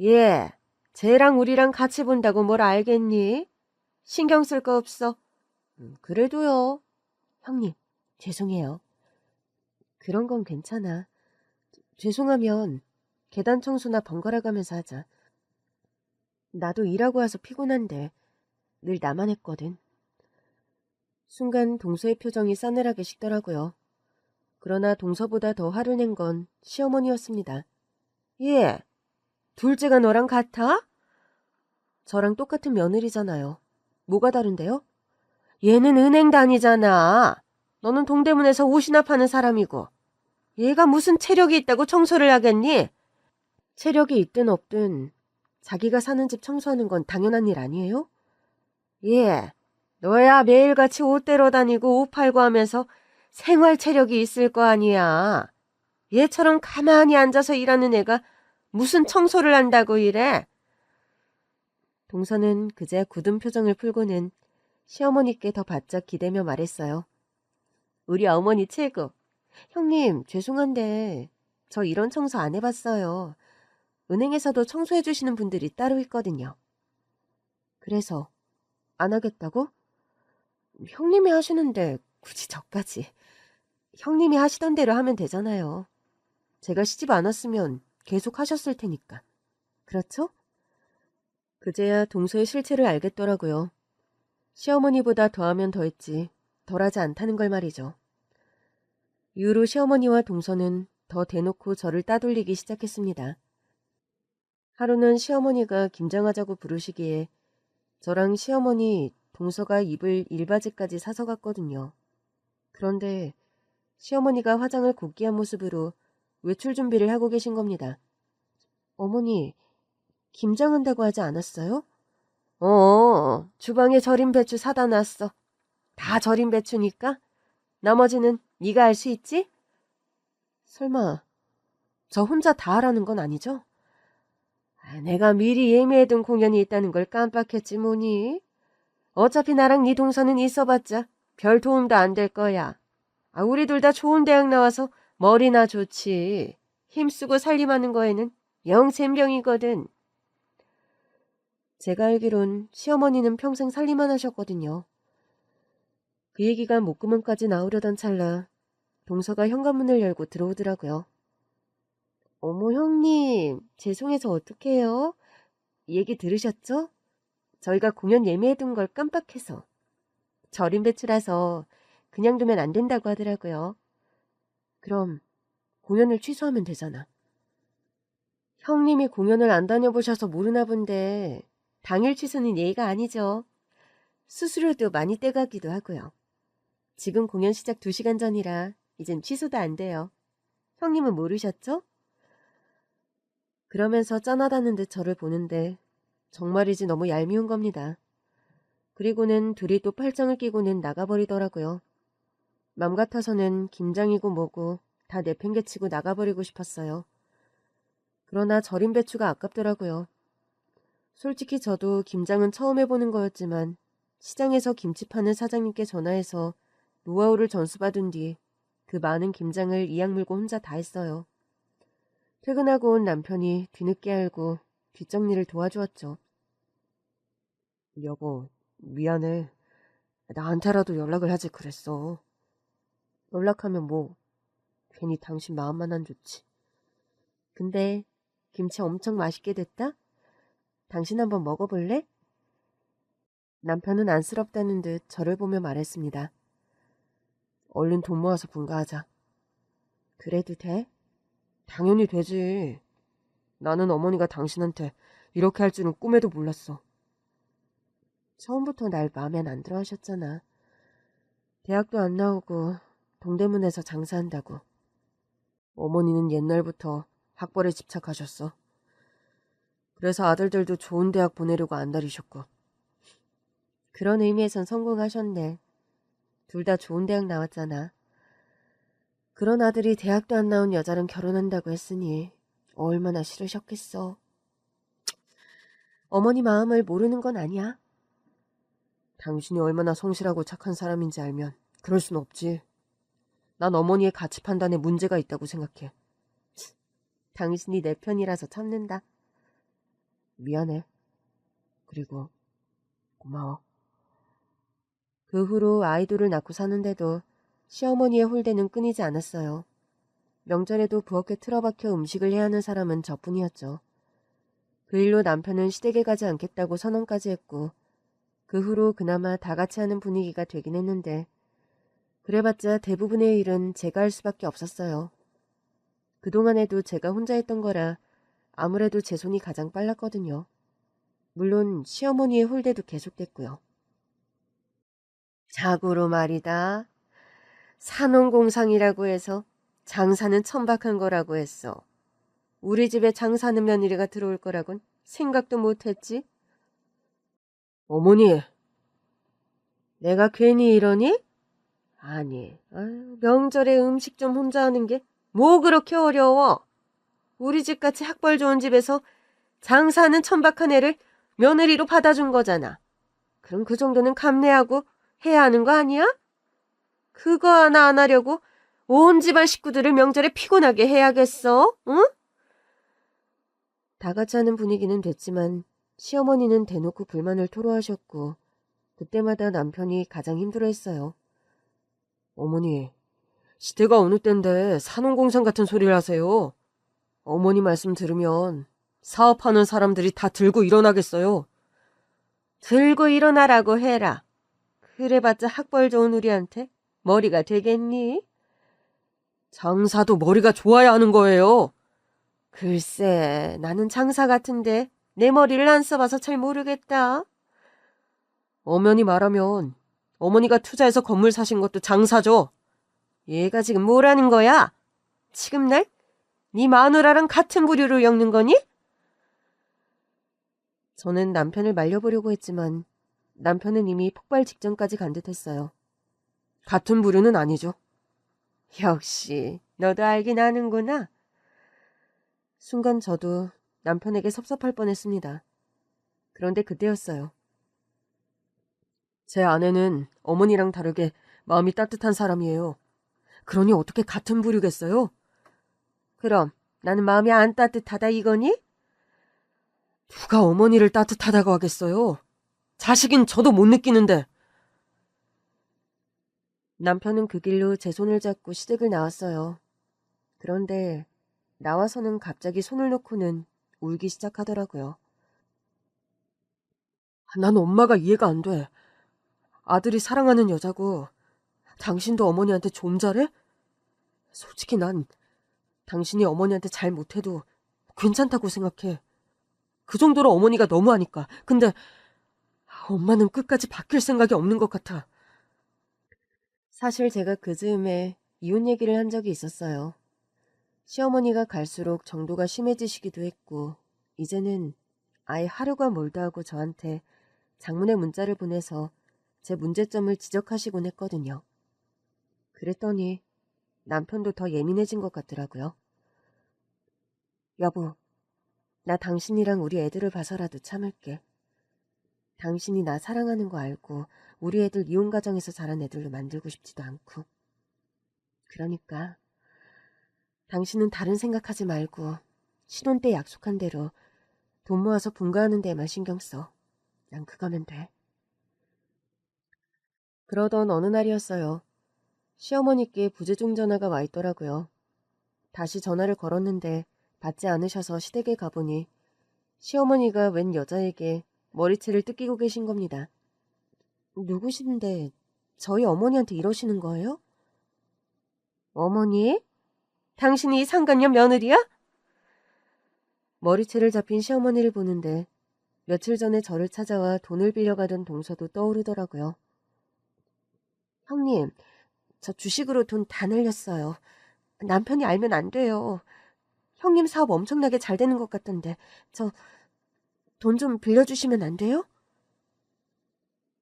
Speaker 2: 예, 쟤랑 우리랑 같이 본다고 뭘 알겠니? 신경 쓸 거 없어.
Speaker 1: 그래도요. 형님, 죄송해요. 그런 건 괜찮아. 죄송하면 계단 청소나 번갈아 가면서 하자. 나도 일하고 와서 피곤한데 늘 나만 했거든. 순간 동서의 표정이 싸늘하게 식더라고요. 그러나 동서보다 더 화를 낸 건 시어머니였습니다.
Speaker 2: 예, 둘째가 너랑 같아?
Speaker 1: 저랑 똑같은 며느리잖아요. 뭐가 다른데요?
Speaker 2: 얘는 은행 다니잖아. 너는 동대문에서 옷이나 파는 사람이고. 얘가 무슨 체력이 있다고 청소를 하겠니?
Speaker 1: 체력이 있든 없든 자기가 사는 집 청소하는 건 당연한 일 아니에요?
Speaker 2: 예, 너야 매일같이 옷 대러 다니고 옷 팔고 하면서 생활 체력이 있을 거 아니야. 얘처럼 가만히 앉아서 일하는 애가 무슨 청소를 한다고 이래?
Speaker 1: 동서는 그제 굳은 표정을 풀고는 시어머니께 더 바짝 기대며 말했어요. 우리 어머니 최고. 형님, 죄송한데 저 이런 청소 안 해봤어요. 은행에서도 청소해 주시는 분들이 따로 있거든요. 그래서 안 하겠다고? 형님이 하시는데 굳이 저까지. 형님이 하시던 대로 하면 되잖아요. 제가 시집 안 왔으면 계속 하셨을 테니까. 그렇죠? 그제야 동서의 실체를 알겠더라고요. 시어머니보다 더하면 더했지 덜하지 않다는 걸 말이죠. 이후로 시어머니와 동서는 더 대놓고 저를 따돌리기 시작했습니다. 하루는 시어머니가 김장하자고 부르시기에 저랑 시어머니, 동서가 입을 일바지까지 사서 갔거든요. 그런데 시어머니가 화장을 곱게 한 모습으로 외출 준비를 하고 계신 겁니다. 어머니, 김장한다고 하지 않았어요?
Speaker 2: 주방에 절인 배추 사다 놨어. 다 절인 배추니까 나머지는 네가 알 수 있지?
Speaker 1: 설마 저 혼자 다 하라는 건 아니죠?
Speaker 2: 내가 미리 예매해둔 공연이 있다는 걸 깜빡했지 뭐니. 어차피 나랑 네 동서는 있어봤자 별 도움도 안 될 거야. 우리 둘 다 좋은 대학 나와서 머리나 좋지. 힘쓰고 살림하는 거에는 영 젬병이거든.
Speaker 1: 제가 알기론 시어머니는 평생 살림만 하셨거든요. 그 얘기가 목구멍까지 나오려던 찰나 동서가 현관문을 열고 들어오더라고요. 어머 형님, 죄송해서 어떡해요? 얘기 들으셨죠? 저희가 공연 예매해둔 걸 깜빡해서. 절인 배추라서 그냥 두면 안 된다고 하더라고요. 그럼 공연을 취소하면 되잖아. 형님이 공연을 안 다녀보셔서 모르나 본데 당일 취소는 예의가 아니죠. 수수료도 많이 떼가기도 하고요. 지금 공연 시작 2시간 전이라 이젠 취소도 안 돼요. 형님은 모르셨죠? 그러면서 짠하다는 듯 저를 보는데 정말이지 너무 얄미운 겁니다. 그리고는 둘이 또 팔짱을 끼고는 나가버리더라고요.
Speaker 2: 맘 같아서는 김장이고 뭐고 다 내팽개치고 나가버리고 싶었어요. 그러나 절인 배추가 아깝더라고요. 솔직히 저도 김장은 처음 해보는 거였지만 시장에서 김치 파는 사장님께 전화해서 노하우를 전수받은 뒤 그 많은 김장을 이악 물고 혼자 다 했어요. 퇴근하고 온 남편이 뒤늦게 알고 뒷정리를 도와주었죠. 여보, 미안해. 나한테라도 연락을 하지 그랬어. 연락하면 뭐, 괜히 당신 마음만 안 좋지. 근데 김치 엄청 맛있게 됐다? 당신 한번 먹어볼래? 남편은 안쓰럽다는 듯 저를 보며 말했습니다. 얼른 돈 모아서 분가하자. 그래도 돼? 당연히 되지. 나는 어머니가 당신한테 이렇게 할 줄은 꿈에도 몰랐어. 처음부터 날 마음에 안 들어 하셨잖아. 대학도 안 나오고 동대문에서 장사한다고. 어머니는 옛날부터 학벌에 집착하셨어. 그래서 아들들도 좋은 대학 보내려고 안달이셨고. 그런 의미에선 성공하셨네. 둘 다 좋은 대학 나왔잖아. 그런 아들이 대학도 안 나온 여자랑 결혼한다고 했으니 얼마나 싫으셨겠어. 어머니 마음을 모르는 건 아니야. 당신이 얼마나 성실하고 착한 사람인지 알면 그럴 순 없지. 난 어머니의 가치 판단에 문제가 있다고 생각해. 당신이 내 편이라서 참는다. 미안해. 그리고 고마워. 그 후로 아이돌을 낳고 사는데도 시어머니의 홀대는 끊이지 않았어요. 명절에도 부엌에 틀어박혀 음식을 해야 하는 사람은 저뿐이었죠. 그 일로 남편은 시댁에 가지 않겠다고 선언까지 했고 그 후로 그나마 다 같이 하는 분위기가 되긴 했는데 그래봤자 대부분의 일은 제가 할 수밖에 없었어요. 그동안에도 제가 혼자 했던 거라 아무래도 제 손이 가장 빨랐거든요. 물론 시어머니의 홀대도 계속됐고요. 자고로 말이다. 산원공상이라고 해서 장사는 천박한 거라고 했어. 우리 집에 장사하는 며느리가 들어올 거라곤 생각도 못했지. 어머니, 내가 괜히 이러니? 아니, 아유, 명절에 음식 좀 혼자 하는 게 뭐 그렇게 어려워. 우리 집같이 학벌 좋은 집에서 장사하는 천박한 애를 며느리로 받아준 거잖아. 그럼 그 정도는 감내하고 해야 하는 거 아니야? 그거 하나 안 하려고 온 집안 식구들을 명절에 피곤하게 해야겠어? 응? 다 같이 하는 분위기는 됐지만 시어머니는 대놓고 불만을 토로하셨고 그때마다 남편이 가장 힘들어했어요. 어머니, 시대가 어느 때인데 산업공상 같은 소리를 하세요. 어머니 말씀 들으면 사업하는 사람들이 다 들고 일어나겠어요. 들고 일어나라고 해라. 그래봤자 학벌 좋은 우리한테 머리가 되겠니? 장사도 머리가 좋아야 하는 거예요. 글쎄, 나는 장사 같은데 내 머리를 안 써봐서 잘 모르겠다. 엄연히 말하면 어머니가 투자해서 건물 사신 것도 장사죠. 얘가 지금 뭐라는 거야? 지금 날 네 마누라랑 같은 부류로 엮는 거니? 저는 남편을 말려보려고 했지만 남편은 이미 폭발 직전까지 간 듯했어요. 같은 부류는 아니죠. 역시 너도 알긴 아는구나. 순간 저도 남편에게 섭섭할 뻔했습니다. 그런데 그때였어요. 제 아내는 어머니랑 다르게 마음이 따뜻한 사람이에요. 그러니 어떻게 같은 부류겠어요? 그럼 나는 마음이 안 따뜻하다 이거니? 누가 어머니를 따뜻하다고 하겠어요? 자식인 저도 못 느끼는데. 남편은 그 길로 제 손을 잡고 시댁을 나왔어요. 그런데 나와서는 갑자기 손을 놓고는 울기 시작하더라고요. 난 엄마가 이해가 안 돼. 아들이 사랑하는 여자고 당신도 어머니한테 좀 잘해? 솔직히 난 당신이 어머니한테 잘 못해도 괜찮다고 생각해. 그 정도로 어머니가 너무하니까. 근데 엄마는 끝까지 바뀔 생각이 없는 것 같아. 사실 제가 그 즈음에 이혼 얘기를 한 적이 있었어요. 시어머니가 갈수록 정도가 심해지시기도 했고 이제는 아예 하루가 멀다 하고 저한테 장문의 문자를 보내서 제 문제점을 지적하시곤 했거든요. 그랬더니 남편도 더 예민해진 것 같더라고요. 여보, 나 당신이랑 우리 애들을 봐서라도 참을게. 당신이 나 사랑하는 거 알고 우리 애들 이혼 가정에서 자란 애들로 만들고 싶지도 않고. 그러니까 당신은 다른 생각하지 말고 신혼 때 약속한 대로 돈 모아서 분가하는 데에만 신경 써. 난 그거면 돼. 그러던 어느 날이었어요. 시어머니께 부재중 전화가 와 있더라고요. 다시 전화를 걸었는데 받지 않으셔서 시댁에 가보니 시어머니가 웬 여자에게 머리채를 뜯기고 계신 겁니다. 누구신데 저희 어머니한테 이러시는 거예요? 어머니? 당신이 이 상간녀 며느리야? 머리채를 잡힌 시어머니를 보는데 며칠 전에 저를 찾아와 돈을 빌려가던 동서도 떠오르더라고요. 형님, 저 주식으로 돈 다 날렸어요. 남편이 알면 안 돼요. 형님 사업 엄청나게 잘 되는 것 같던데 저 돈 좀 빌려주시면 안 돼요?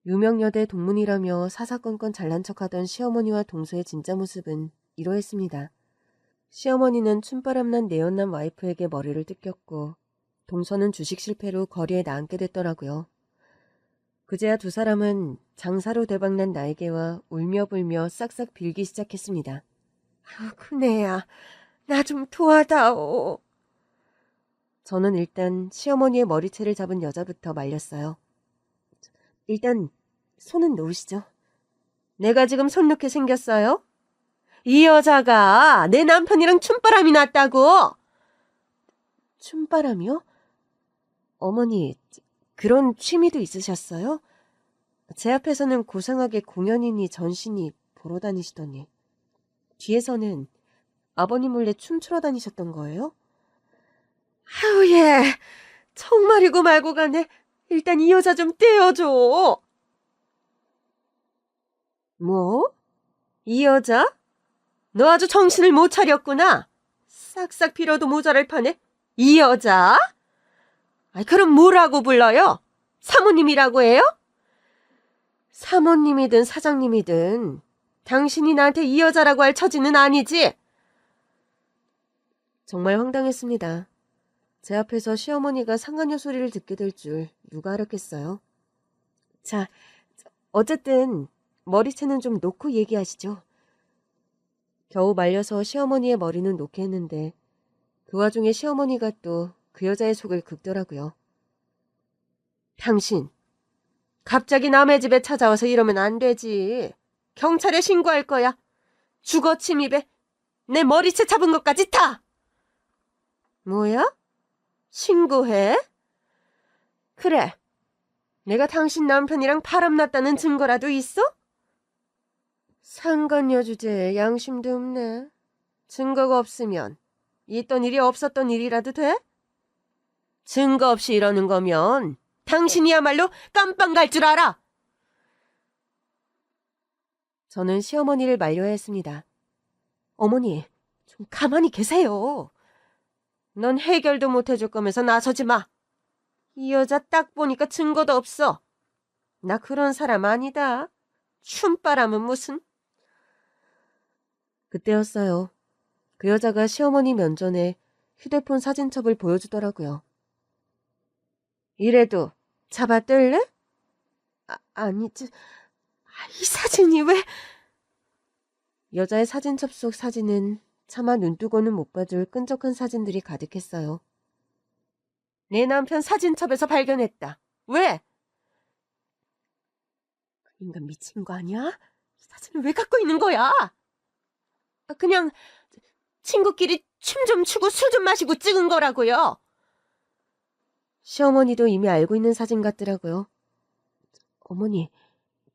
Speaker 2: 유명여대 동문이라며 사사건건 잘난 척하던 시어머니와 동서의 진짜 모습은 이러했습니다. 시어머니는 춤바람난 내연남 와이프에게 머리를 뜯겼고 동서는 주식 실패로 거리에 나앉게 됐더라고요. 그제야 두 사람은 장사로 대박난 나에게와 울며불며 싹싹 빌기 시작했습니다. 큰애야, 나 좀 도와다오. 저는 일단 시어머니의 머리채를 잡은 여자부터 말렸어요. 일단 손은 놓으시죠. 내가 지금 손 놓게 생겼어요? 이 여자가 내 남편이랑 춤바람이 났다고. 춤바람이요? 어머니, 그런 취미도 있으셨어요? 제 앞에서는 고상하게 공연이니 전신이 보러 다니시더니 뒤에서는 아버님 몰래 춤추러 다니셨던 거예요? 아우 예, 정말이고 말고 가네. 일단 이 여자 좀 떼어줘. 뭐? 이 여자? 너 아주 정신을 못 차렸구나. 싹싹 빌어도 모자랄 판에 이 여자? 그럼 뭐라고 불러요? 사모님이라고 해요? 사모님이든 사장님이든 당신이 나한테 이 여자라고 할 처지는 아니지? 정말 황당했습니다. 제 앞에서 시어머니가 상간녀 소리를 듣게 될 줄 누가 알았겠어요. 자, 어쨌든 머리채는 좀 놓고 얘기하시죠. 겨우 말려서 시어머니의 머리는 놓게 했는데 그 와중에 시어머니가 또 그 여자의 속을 긁더라고요. 당신, 갑자기 남의 집에 찾아와서 이러면 안 되지. 경찰에 신고할 거야. 주거 침입에 내 머리채 잡은 것까지 다. 뭐야? 신고해? 그래. 내가 당신 남편이랑 바람났다는 증거라도 있어? 상간녀 주제에 양심도 없네. 증거가 없으면 있던 일이 없었던 일이라도 돼? 증거 없이 이러는 거면 당신이야말로 깜빵 갈 줄 알아. 저는 시어머니를 말려야 했습니다. 어머니, 좀 가만히 계세요. 넌 해결도 못 해줄 거면서 나서지 마. 이 여자 딱 보니까 증거도 없어. 나 그런 사람 아니다. 춤바람은 무슨. 그때였어요. 그 여자가 시어머니 면전에 휴대폰 사진첩을 보여주더라고요. 이래도 잡아뜰래? 아니지. 이 사진이 왜... 여자의 사진첩 속 사진은 차마 눈뜨고는 못 봐줄 끈적한 사진들이 가득했어요. 내 남편 사진첩에서 발견했다. 왜? 그 인간 미친 거 아니야? 이 사진을 왜 갖고 있는 거야? 그냥 친구끼리 춤 좀 추고 술 좀 마시고 찍은 거라고요. 시어머니도 이미 알고 있는 사진 같더라고요. 어머니,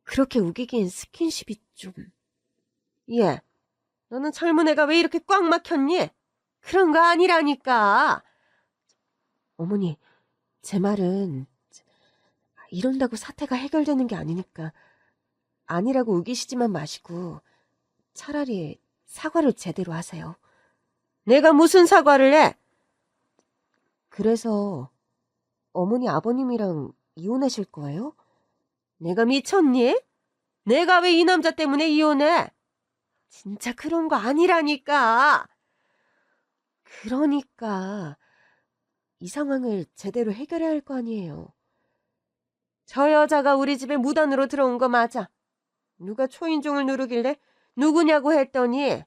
Speaker 2: 그렇게 우기기엔 스킨십이 좀... 예, 너는 젊은 애가 왜 이렇게 꽉 막혔니? 그런 거 아니라니까. 어머니, 제 말은 이런다고 사태가 해결되는 게 아니니까 아니라고 우기시지만 마시고 차라리 사과를 제대로 하세요. 내가 무슨 사과를 해? 그래서 어머니 아버님이랑 이혼하실 거예요? 내가 미쳤니? 내가 왜 이 남자 때문에 이혼해? 진짜 그런 거 아니라니까. 그러니까 이 상황을 제대로 해결해야 할 거 아니에요. 저 여자가 우리 집에 무단으로 들어온 거 맞아. 누가 초인종을 누르길래 누구냐고 했더니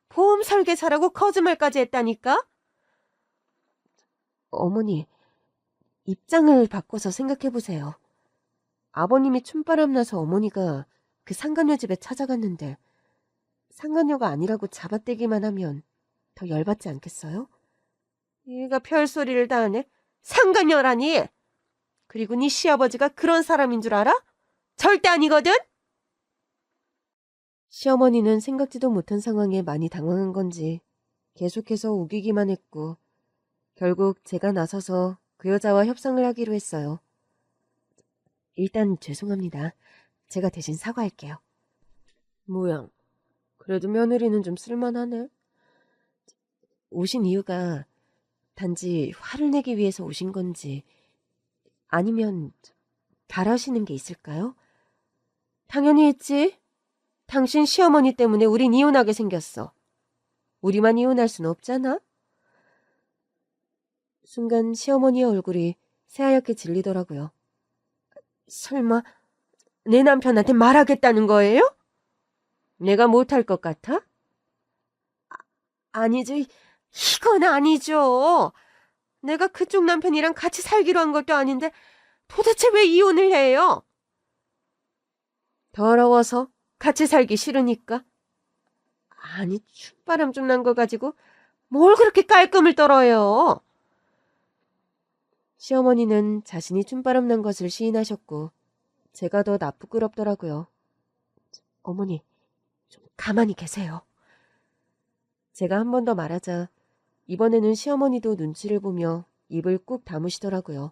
Speaker 2: 보험 설계사라고 거짓말까지 했다니까? 어머니, 입장을 바꿔서 생각해 보세요. 아버님이 춤바람 나서 어머니가 그 상간녀 집에 찾아갔는데 상간녀가 아니라고 잡아떼기만 하면 더 열받지 않겠어요? 얘가 별소리를 다 하네. 상간녀라니! 그리고 네 시아버지가 그런 사람인 줄 알아? 절대 아니거든? 시어머니는 생각지도 못한 상황에 많이 당황한 건지 계속해서 우기기만 했고 결국 제가 나서서 그 여자와 협상을 하기로 했어요. 일단 죄송합니다. 제가 대신 사과할게요. 뭐야, 그래도 며느리는 좀 쓸만하네. 오신 이유가 단지 화를 내기 위해서 오신 건지 아니면 바라시는 게 있을까요? 당연히 있지. 당신 시어머니 때문에 우린 이혼하게 생겼어. 우리만 이혼할 순 없잖아. 순간 시어머니의 얼굴이 새하얗게 질리더라고요. 설마 내 남편한테 말하겠다는 거예요? 내가 못할 것 같아? 아니지, 이건 아니죠. 내가 그쪽 남편이랑 같이 살기로 한 것도 아닌데 도대체 왜 이혼을 해요? 더러워서 같이 살기 싫으니까. 아니, 춥바람 좀 난 거 가지고 뭘 그렇게 깔끔을 떨어요? 시어머니는 자신이 춤바람 난 것을 시인하셨고 제가 더 나쁘끄럽더라고요. 어머니, 좀 가만히 계세요. 제가 한 번 더 말하자 이번에는 시어머니도 눈치를 보며 입을 꾹 다무시더라고요.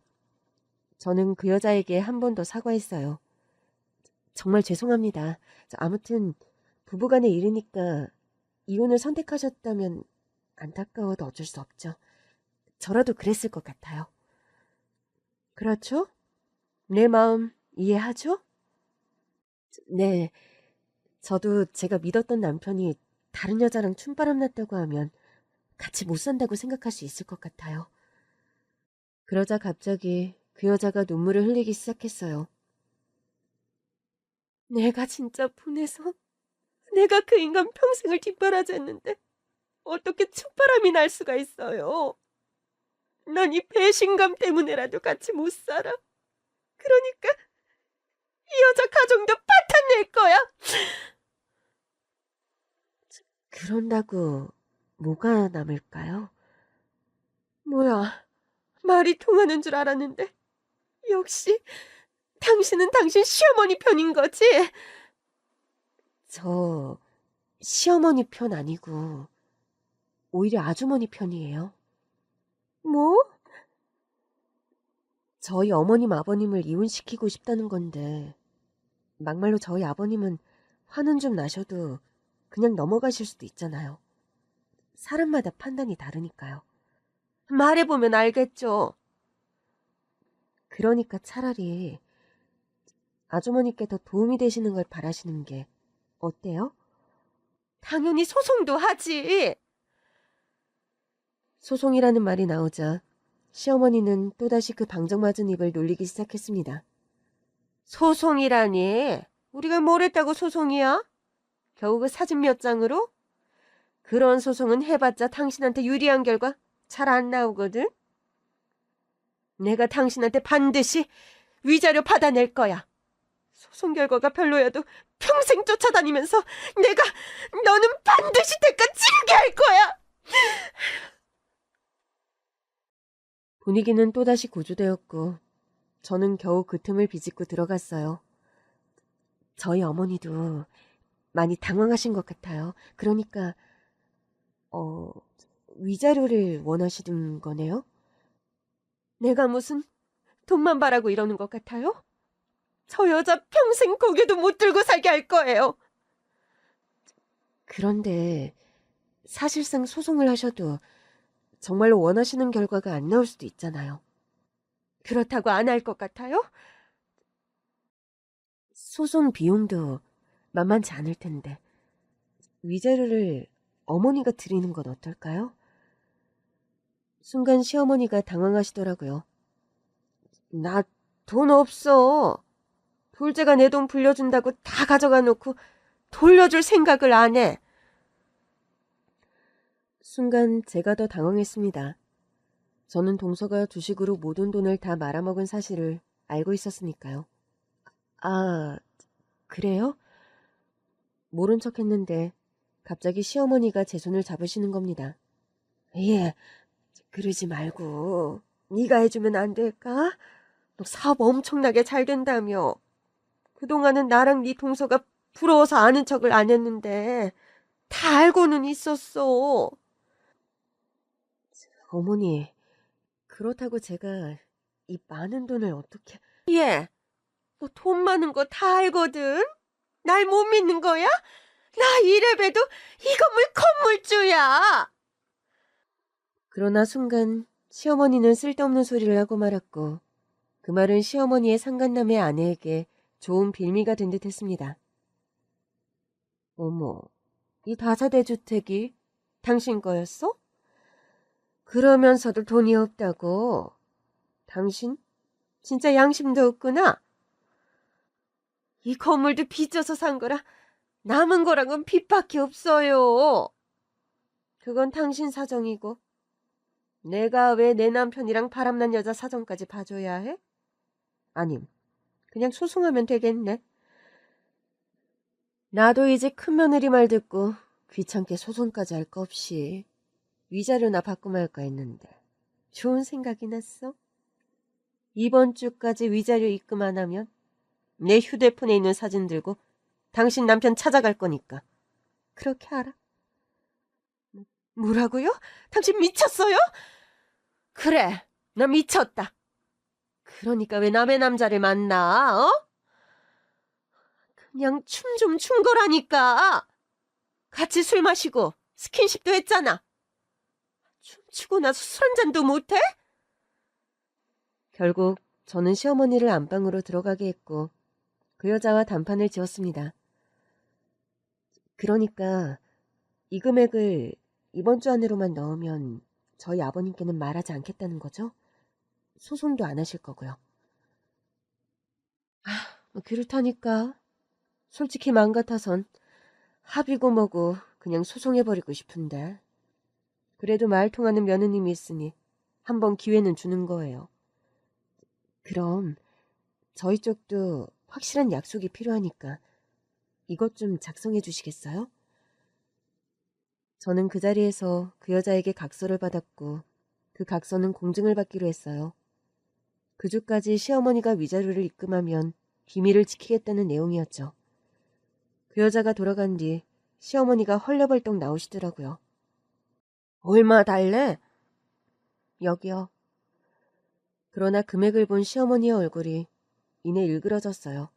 Speaker 2: 저는 그 여자에게 한 번 더 사과했어요. 정말 죄송합니다. 아무튼 부부간의 일이니까 이혼을 선택하셨다면 안타까워도 어쩔 수 없죠. 저라도 그랬을 것 같아요. 그렇죠? 내 마음 이해하죠? 네, 저도 제가 믿었던 남편이 다른 여자랑 춤바람 났다고 하면 같이 못 산다고 생각할 수 있을 것 같아요. 그러자 갑자기 그 여자가 눈물을 흘리기 시작했어요. 내가 진짜 분해서 내가 그 인간 평생을 뒷바라지했는데 어떻게 춤바람이 날 수가 있어요. 난 이 배신감 때문에라도 같이 못 살아. 그러니까 이 여자 가정도 파탄낼 거야. 그런다고 뭐가 남을까요? 뭐야, 말이 통하는 줄 알았는데 역시 당신은 당신 시어머니 편인 거지? 저 시어머니 편 아니고 오히려 아주머니 편이에요. 뭐? 저희 어머님 아버님을 이혼시키고 싶다는 건데 막말로 저희 아버님은 화는 좀 나셔도 그냥 넘어가실 수도 있잖아요. 사람마다 판단이 다르니까요. 말해보면 알겠죠. 그러니까 차라리 아주머니께 더 도움이 되시는 걸 바라시는 게 어때요? 당연히 소송도 하지. 소송이라는 말이 나오자 시어머니는 또다시 그 방정맞은 입을 놀리기 시작했습니다. 소송이라니? 우리가 뭘 했다고 소송이야? 겨우 그 사진 몇 장으로? 그런 소송은 해봤자 당신한테 유리한 결과 잘 안 나오거든? 내가 당신한테 반드시 위자료 받아낼 거야. 소송 결과가 별로여도 평생 쫓아다니면서 내가 너는 반드시 대가 치르게 할 거야. 분위기는 또다시 고조되었고 저는 겨우 그 틈을 비집고 들어갔어요. 저희 어머니도 많이 당황하신 것 같아요. 그러니까 위자료를 원하시는 거네요? 내가 무슨 돈만 바라고 이러는 것 같아요? 저 여자 평생 고개도 못 들고 살게 할 거예요. 그런데 사실상 소송을 하셔도 정말로 원하시는 결과가 안 나올 수도 있잖아요. 그렇다고 안 할 것 같아요? 소송 비용도 만만치 않을 텐데. 위자료를 어머니가 드리는 건 어떨까요? 순간 시어머니가 당황하시더라고요. 나 돈 없어. 둘째가 내 돈 불려준다고 다 가져가 놓고 돌려줄 생각을 안 해. 순간 제가 더 당황했습니다. 저는 동서가 주식으로 모든 돈을 다 말아먹은 사실을 알고 있었으니까요. 아, 그래요? 모른 척 했는데 갑자기 시어머니가 제 손을 잡으시는 겁니다. 예, 그러지 말고 네가 해주면 안 될까? 너 사업 엄청나게 잘 된다며. 그동안은 나랑 네 동서가 부러워서 아는 척을 안 했는데 다 알고는 있었어. 어머니, 그렇다고 제가 이 많은 돈을 어떻게... 예, 너 돈 많은 거 다 알거든? 날 못 믿는 거야? 나 이래봬도 이 건물 건물주야. 그러나 순간 시어머니는 쓸데없는 소리를 하고 말았고 그 말은 시어머니의 상간남의 아내에게 좋은 빌미가 된 듯했습니다. 어머, 이 다세대 주택이 당신 거였어? 그러면서도 돈이 없다고? 당신 진짜 양심도 없구나. 이 건물도 빚져서 산 거라 남은 거랑은 빚밖에 없어요. 그건 당신 사정이고 내가 왜 내 남편이랑 바람난 여자 사정까지 봐줘야 해? 아님, 그냥 소송하면 되겠네. 나도 이제 큰 며느리 말 듣고 귀찮게 소송까지 할 거 없이 위자료나 받고 말까 했는데 좋은 생각이 났어. 이번 주까지 위자료 입금 안 하면 내 휴대폰에 있는 사진 들고 당신 남편 찾아갈 거니까. 그렇게 알아? 뭐라고요? 당신 미쳤어요? 그래, 나 미쳤다. 그러니까 왜 남의 남자를 만나, 어? 그냥 춤 좀 춘 거라니까. 같이 술 마시고 스킨십도 했잖아. 춤추고 나서 술 한 잔도 못해? 결국 저는 시어머니를 안방으로 들어가게 했고 그 여자와 단판을 지었습니다. 그러니까 이 금액을 이번 주 안으로만 넣으면 저희 아버님께는 말하지 않겠다는 거죠? 소송도 안 하실 거고요. 그렇다니까. 솔직히 마음 같아선 합의고 뭐고 그냥 소송해버리고 싶은데. 그래도 말 통하는 며느님이 있으니 한번 기회는 주는 거예요. 그럼 저희 쪽도 확실한 약속이 필요하니까 이것 좀 작성해 주시겠어요? 저는 그 자리에서 그 여자에게 각서를 받았고 그 각서는 공증을 받기로 했어요. 그 주까지 시어머니가 위자료를 입금하면 비밀을 지키겠다는 내용이었죠. 그 여자가 돌아간 뒤 시어머니가 헐레벌떡 나오시더라고요. 얼마 달래? 여기요. 그러나 금액을 본 시어머니의 얼굴이 이내 일그러졌어요.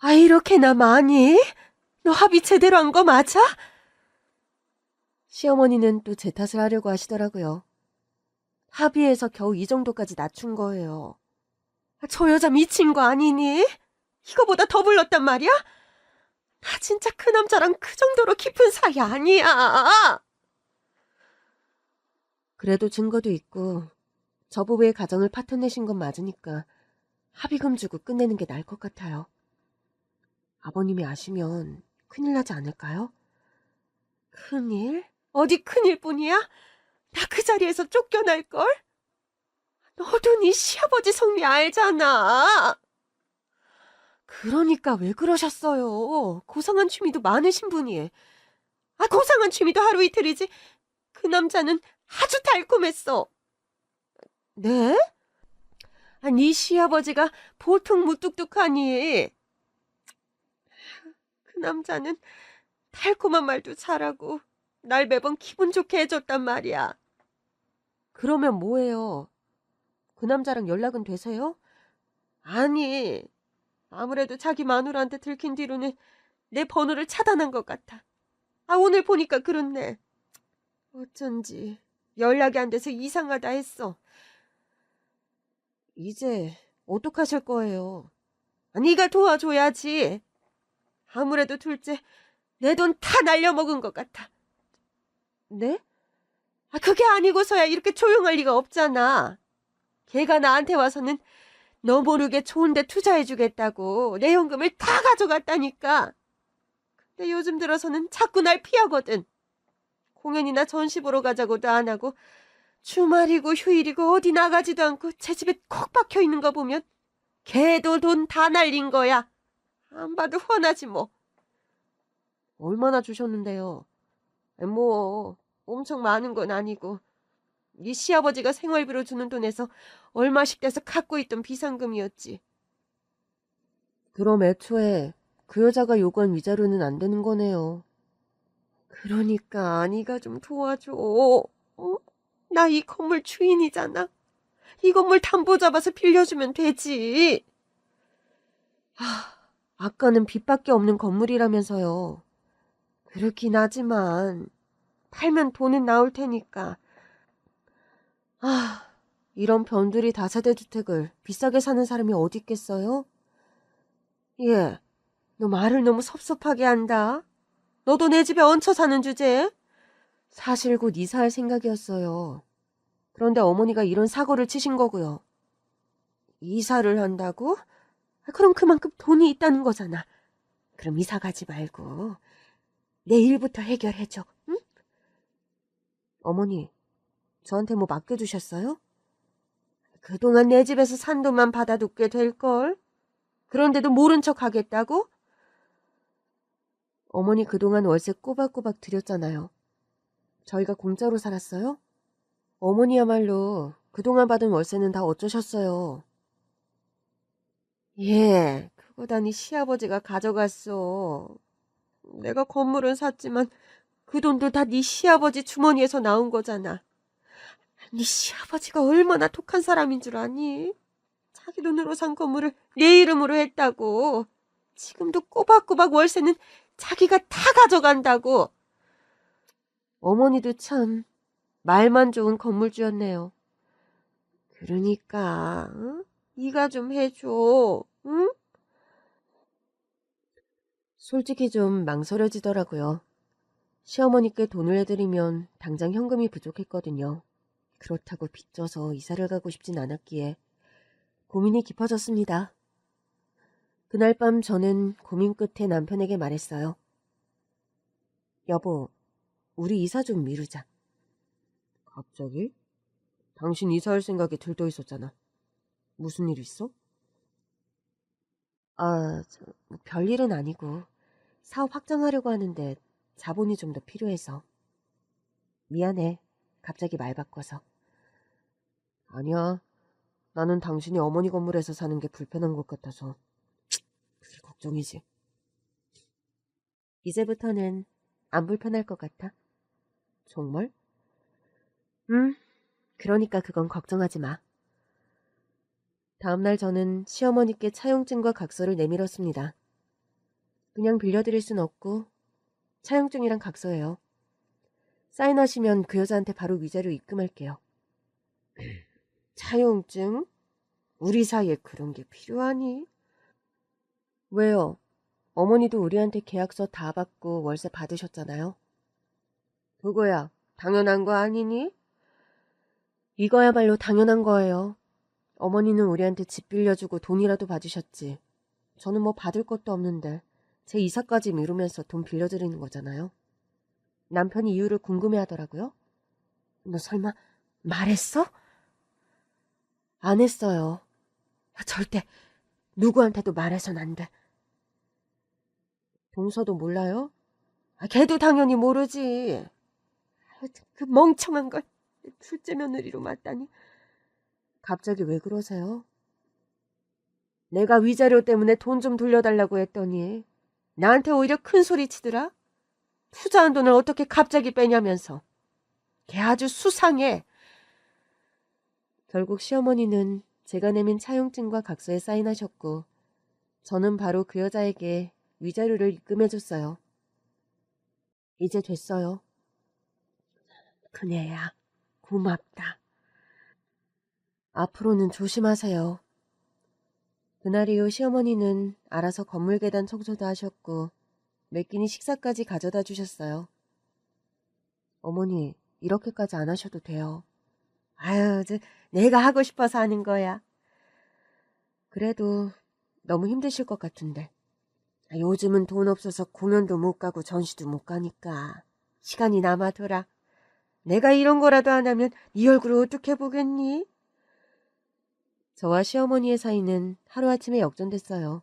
Speaker 2: 아, 이렇게나 많이? 너 합의 제대로 한 거 맞아? 시어머니는 또 제 탓을 하려고 하시더라고요. 합의해서 겨우 이 정도까지 낮춘 거예요. 저 여자 미친 거 아니니? 이거보다 더 불렀단 말이야? 나 진짜 그 남자랑 그 정도로 깊은 사이 아니야. 그래도 증거도 있고 저 부부의 가정을 파탄내신 건 맞으니까 합의금 주고 끝내는 게 나을 것 같아요. 아버님이 아시면 큰일 나지 않을까요? 큰일? 어디 큰일뿐이야? 나 그 자리에서 쫓겨날걸? 너도 네 시아버지 성미 알잖아. 그러니까 왜 그러셨어요? 고상한 취미도 많으신 분이. 고상한 취미도 하루 이틀이지. 그 남자는 아주 달콤했어. 네? 네 시아버지가 보통 무뚝뚝하니. 그 남자는 달콤한 말도 잘하고 날 매번 기분 좋게 해줬단 말이야. 그러면 뭐예요? 그 남자랑 연락은 되세요? 아니, 아무래도 자기 마누라한테 들킨 뒤로는 내 번호를 차단한 것 같아. 오늘 보니까 그렇네. 어쩐지 연락이 안 돼서 이상하다 했어. 이제 어떡하실 거예요? 네가 도와줘야지. 아무래도 둘째 내 돈 다 날려먹은 것 같아. 네? 그게 아니고서야 이렇게 조용할 리가 없잖아. 걔가 나한테 와서는 너 모르게 좋은 데 투자해주겠다고 내 현금을 다 가져갔다니까. 근데 요즘 들어서는 자꾸 날 피하거든. 공연이나 전시 보러 가자고도 안 하고 주말이고 휴일이고 어디 나가지도 않고 제 집에 콕 박혀 있는 거 보면 걔도 돈 다 날린 거야. 안 봐도 훤하지 뭐. 얼마나 주셨는데요? 뭐 엄청 많은 건 아니고 네 시아버지가 생활비로 주는 돈에서 얼마씩 떼서 갖고 있던 비상금이었지. 그럼 애초에 그 여자가 요구한 위자료는 안 되는 거네요. 그러니까 네가 좀 도와줘. 나 이 건물 주인이잖아. 이 건물 담보 잡아서 빌려주면 되지. 아까는 빚밖에 없는 건물이라면서요. 그렇긴 하지만 팔면 돈은 나올 테니까. 이런 변두리 다세대 주택을 비싸게 사는 사람이 어디 있겠어요? 예, 너 말을 너무 섭섭하게 한다. 너도 내 집에 얹혀 사는 주제에? 사실 곧 이사할 생각이었어요. 그런데 어머니가 이런 사고를 치신 거고요. 이사를 한다고? 그럼 그만큼 돈이 있다는 거잖아. 그럼 이사 가지 말고 내일부터 해결해줘, 응? 어머니, 저한테 뭐 맡겨두셨어요? 그동안 내 집에서 산 돈만 받아둘게 될걸? 그런데도 모른 척 하겠다고? 어머니 그동안 월세 꼬박꼬박 드렸잖아요. 저희가 공짜로 살았어요? 어머니야말로 그동안 받은 월세는 다 어쩌셨어요? 예, 그거 다니 시아버지가 가져갔어. 내가 건물은 샀지만 그 돈도 다 네 시아버지 주머니에서 나온 거잖아. 네 시아버지가 얼마나 독한 사람인 줄 아니? 자기 돈으로 산 건물을 내 이름으로 했다고. 지금도 꼬박꼬박 월세는 자기가 다 가져간다고. 어머니도 참 말만 좋은 건물주였네요. 그러니까 네가 좀 해줘. 응? 솔직히 좀 망설여지더라고요. 시어머니께 돈을 내드리면 당장 현금이 부족했거든요. 그렇다고 빚져서 이사를 가고 싶진 않았기에 고민이 깊어졌습니다. 그날 밤 저는 고민 끝에 남편에게 말했어요. 여보, 우리 이사 좀 미루자. 갑자기? 당신 이사할 생각에 들떠 있었잖아. 무슨 일 있어? 뭐 별일은 아니고 사업 확장하려고 하는데 자본이 좀 더 필요해서. 미안해. 갑자기 말 바꿔서. 아니야. 나는 당신이 어머니 건물에서 사는 게 불편한 것 같아서 그게 걱정이지. 이제부터는 안 불편할 것 같아. 정말? 그러니까 그건 걱정하지 마. 다음날 저는 시어머니께 차용증과 각서를 내밀었습니다. 그냥 빌려드릴 순 없고 차용증이랑 각서예요. 사인하시면 그 여자한테 바로 위자료 입금할게요. 차용증? 우리 사이에 그런 게 필요하니? 왜요? 어머니도 우리한테 계약서 다 받고 월세 받으셨잖아요. 그거야 당연한 거 아니니? 이거야말로 당연한 거예요. 어머니는 우리한테 집 빌려주고 돈이라도 받으셨지. 저는 뭐 받을 것도 없는데 제 이사까지 미루면서 돈 빌려드리는 거잖아요. 남편이 이유를 궁금해하더라고요. 너 설마 말했어? 안 했어요. 절대 누구한테도 말해선 안 돼. 동서도 몰라요? 걔도 당연히 모르지. 그 멍청한 걸 둘째 며느리로 맞다니. 갑자기 왜 그러세요? 내가 위자료 때문에 돈 좀 돌려달라고 했더니 나한테 오히려 큰 소리 치더라. 투자한 돈을 어떻게 갑자기 빼냐면서. 걔 아주 수상해. 결국 시어머니는 제가 내민 차용증과 각서에 사인하셨고 저는 바로 그 여자에게 위자료를 입금해줬어요. 이제 됐어요. 그녀야, 고맙다. 앞으로는 조심하세요. 그날 이후 시어머니는 알아서 건물 계단 청소도 하셨고 몇 끼니 식사까지 가져다 주셨어요. 어머니, 이렇게까지 안 하셔도 돼요. 아유, 내가 하고 싶어서 하는 거야. 그래도 너무 힘드실 것 같은데. 요즘은 돈 없어서 공연도 못 가고 전시도 못 가니까 시간이 남아더라. 내가 이런 거라도 안 하면 네 얼굴을 어떻게 보겠니? 저와 시어머니의 사이는 하루아침에 역전됐어요.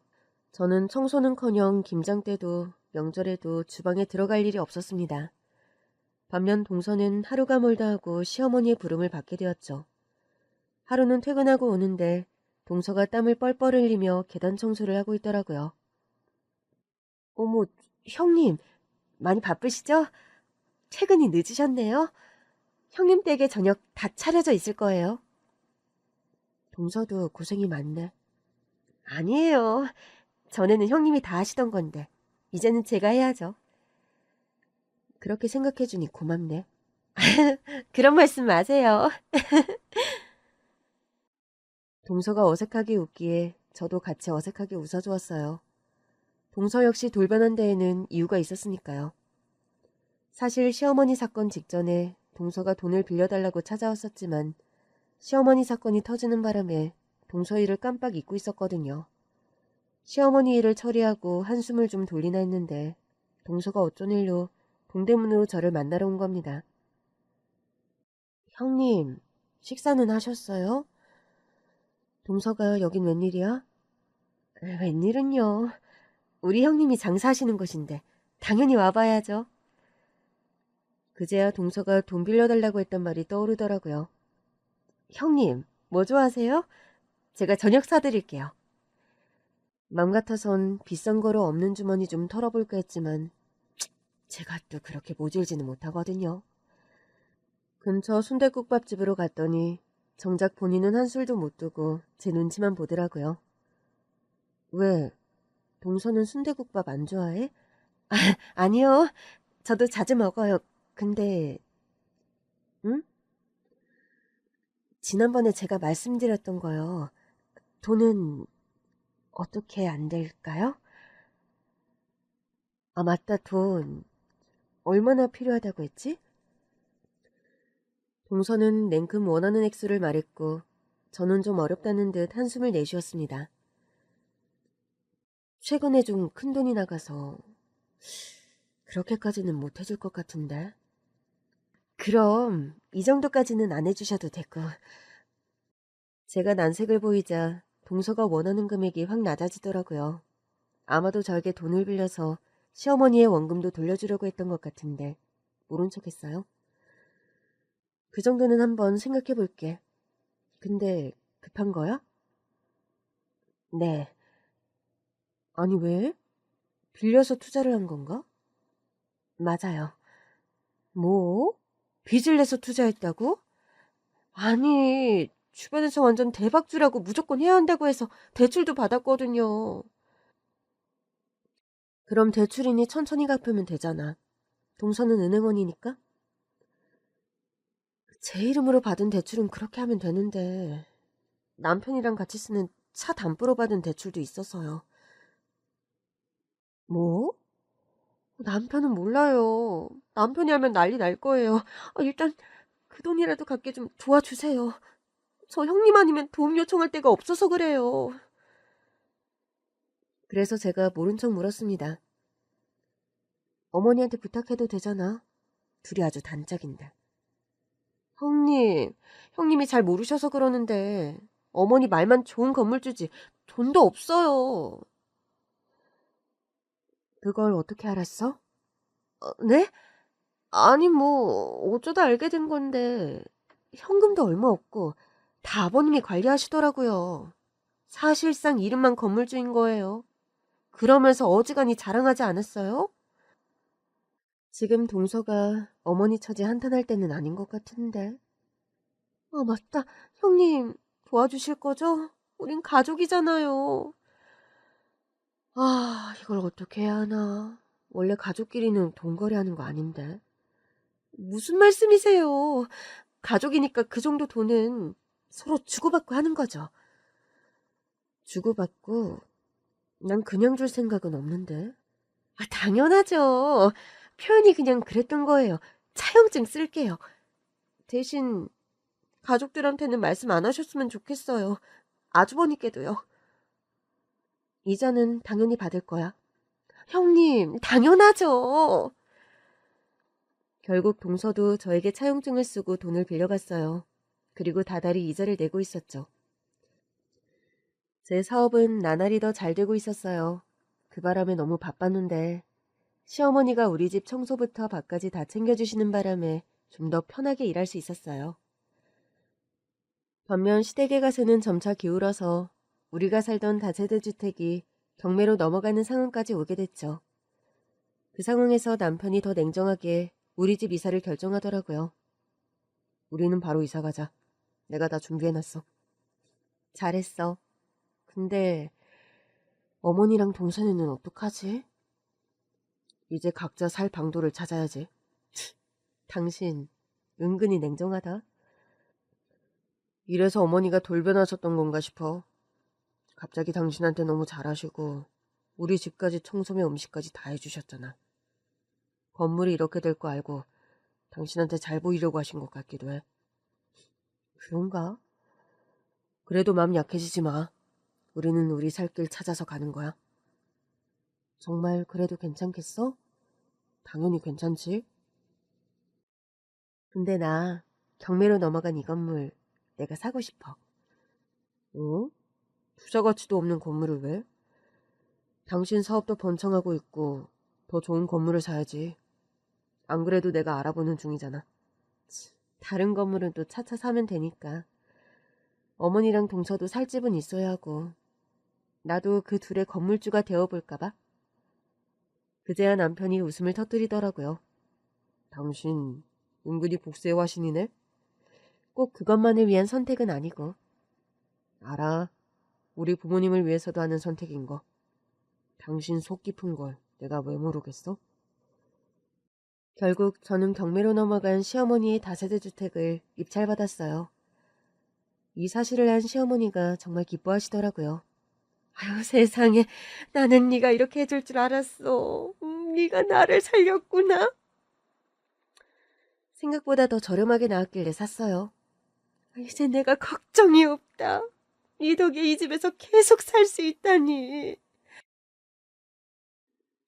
Speaker 2: 저는 청소는커녕 김장 때도 명절에도 주방에 들어갈 일이 없었습니다. 반면 동서는 하루가 멀다 하고 시어머니의 부름을 받게 되었죠. 하루는 퇴근하고 오는데 동서가 땀을 뻘뻘 흘리며 계단 청소를 하고 있더라고요. 어머, 형님, 많이 바쁘시죠? 퇴근이 늦으셨네요. 형님 댁에 저녁 다 차려져 있을 거예요. 동서도 고생이 많네. 아니에요. 전에는 형님이 다 하시던 건데 이제는 제가 해야죠. 그렇게 생각해주니 고맙네. 그런 말씀 마세요. 동서가 어색하게 웃기에 저도 같이 어색하게 웃어주었어요. 동서 역시 돌변한 데에는 이유가 있었으니까요. 사실 시어머니 사건 직전에 동서가 돈을 빌려달라고 찾아왔었지만 시어머니 사건이 터지는 바람에 동서 일을 깜빡 잊고 있었거든요. 시어머니 일을 처리하고 한숨을 좀 돌리나 했는데 동서가 어쩐 일로 동대문으로 저를 만나러 온 겁니다. 형님, 식사는 하셨어요? 동서가 여긴 웬일이야? 웬일은요. 우리 형님이 장사하시는 곳인데 당연히 와봐야죠. 그제야 동서가 돈 빌려달라고 했던 말이 떠오르더라고요. 형님, 뭐 좋아하세요? 제가 저녁 사드릴게요. 맘 같아선 비싼 거로 없는 주머니 좀 털어볼까 했지만 제가 또 그렇게 모질지는 못하거든요. 근처 순댓국밥집으로 갔더니 정작 본인은 한술도 못 두고 제 눈치만 보더라고요. 왜? 동서는 순댓국밥 안 좋아해? 아니요. 저도 자주 먹어요. 근데 응? 지난번에 제가 말씀드렸던 거요. 돈은 어떻게 안 될까요? 아, 맞다. 돈 얼마나 필요하다고 했지? 동서는 냉큼 원하는 액수를 말했고 저는 좀 어렵다는 듯 한숨을 내쉬었습니다. 최근에 좀 큰 돈이 나가서 그렇게까지는 못 해줄 것 같은데. 그럼 이 정도까지는 안 해주셔도 되고. 제가 난색을 보이자 동서가 원하는 금액이 확 낮아지더라고요. 아마도 저에게 돈을 빌려서 시어머니의 원금도 돌려주려고 했던 것 같은데 모른 척 했어요. 그 정도는 한번 생각해 볼게. 근데 급한 거야? 네. 아니 왜? 빌려서 투자를 한 건가? 맞아요. 뭐? 빚을 내서 투자했다고? 아니, 주변에서 완전 대박주라고 무조건 해야 한다고 해서 대출도 받았거든요. 그럼 대출이니 천천히 갚으면 되잖아. 동서는 은행원이니까? 제 이름으로 받은 대출은 그렇게 하면 되는데 남편이랑 같이 쓰는 차 담보로 받은 대출도 있어서요. 뭐? 남편은 몰라요. 남편이 하면 난리 날 거예요. 일단 그 돈이라도 갖게 좀 도와주세요. 저 형님 아니면 도움 요청할 데가 없어서 그래요. 그래서 제가 모른 척 물었습니다. 어머니한테 부탁해도 되잖아. 둘이 아주 단짝인데. 형님, 형님이 잘 모르셔서 그러는데 어머니 말만 좋은 건물주지 돈도 없어요. 그걸 어떻게 알았어? 네? 아니 뭐 어쩌다 알게 된 건데 현금도 얼마 없고 다 아버님이 관리하시더라고요. 사실상 이름만 건물주인 거예요. 그러면서 어지간히 자랑하지 않았어요? 지금 동서가 어머니 처지 한탄할 때는 아닌 것 같은데. 맞다. 형님, 도와주실 거죠? 우린 가족이잖아요. 이걸 어떻게 해야 하나. 원래 가족끼리는 돈거래하는 거 아닌데. 무슨 말씀이세요? 가족이니까 그 정도 돈은 서로 주고받고 하는 거죠. 주고받고 난 그냥 줄 생각은 없는데. 당연하죠. 표현이 그냥 그랬던 거예요. 차용증 쓸게요. 대신 가족들한테는 말씀 안 하셨으면 좋겠어요. 아주버니께도요. 이자는 당연히 받을 거야. 형님, 당연하죠. 결국 동서도 저에게 차용증을 쓰고 돈을 빌려갔어요. 그리고 다달이 이자를 내고 있었죠. 제 사업은 나날이 더 잘 되고 있었어요. 그 바람에 너무 바빴는데 시어머니가 우리 집 청소부터 밥까지 다 챙겨주시는 바람에 좀 더 편하게 일할 수 있었어요. 반면 시댁에 가서는 점차 기울어서 우리가 살던 다세대 주택이 경매로 넘어가는 상황까지 오게 됐죠. 그 상황에서 남편이 더 냉정하게 우리 집 이사를 결정하더라고요. 우리는 바로 이사 가자. 내가 다 준비해놨어. 잘했어. 근데 어머니랑 동생이는 어떡하지? 이제 각자 살 방도를 찾아야지. 당신 은근히 냉정하다. 이래서 어머니가 돌변하셨던 건가 싶어. 갑자기 당신한테 너무 잘하시고 우리 집까지 청소며 음식까지 다 해주셨잖아. 건물이 이렇게 될 거 알고 당신한테 잘 보이려고 하신 것 같기도 해. 그런가? 그래도 마음 약해지지 마. 우리는 우리 살 길 찾아서 가는 거야. 정말 그래도 괜찮겠어? 당연히 괜찮지. 근데 나 경매로 넘어간 이 건물 내가 사고 싶어. 어? 투자 가치도 없는 건물을 왜? 당신 사업도 번창하고 있고 더 좋은 건물을 사야지. 안 그래도 내가 알아보는 중이잖아. 다른 건물은 또 차차 사면 되니까. 어머니랑 동서도 살 집은 있어야 하고 나도 그 둘의 건물주가 되어볼까봐. 그제야 남편이 웃음을 터뜨리더라고요. 당신 은근히 복수의 화신이네? 꼭 그것만을 위한 선택은 아니고. 알아. 우리 부모님을 위해서도 하는 선택인 거. 당신 속 깊은 걸 내가 왜 모르겠어? 결국 저는 경매로 넘어간 시어머니의 다세대 주택을 입찰받았어요. 이 사실을 한 시어머니가 정말 기뻐하시더라고요. 아유 세상에, 나는 네가 이렇게 해줄 줄 알았어. 네가 나를 살렸구나. 생각보다 더 저렴하게 나왔길래 샀어요. 이제 내가 걱정이 없다. 네 덕에 이 집에서 계속 살 수 있다니.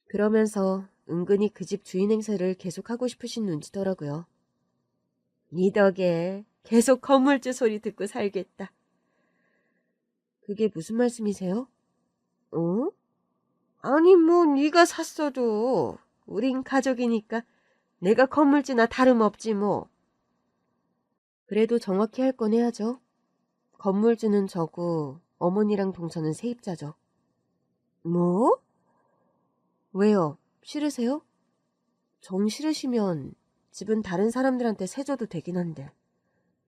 Speaker 2: 그러면서 은근히 그 집 주인 행세를 계속하고 싶으신 눈치더라고요. 네 덕에 계속 건물주 소리 듣고 살겠다. 그게 무슨 말씀이세요? 어? 아니 뭐 네가 샀어도 우린 가족이니까 내가 건물주나 다름없지 뭐. 그래도 정확히 할 건 해야죠. 건물주는 저고 어머니랑 동서는 세입자죠. 뭐? 왜요? 싫으세요? 정 싫으시면 집은 다른 사람들한테 세줘도 되긴 한데.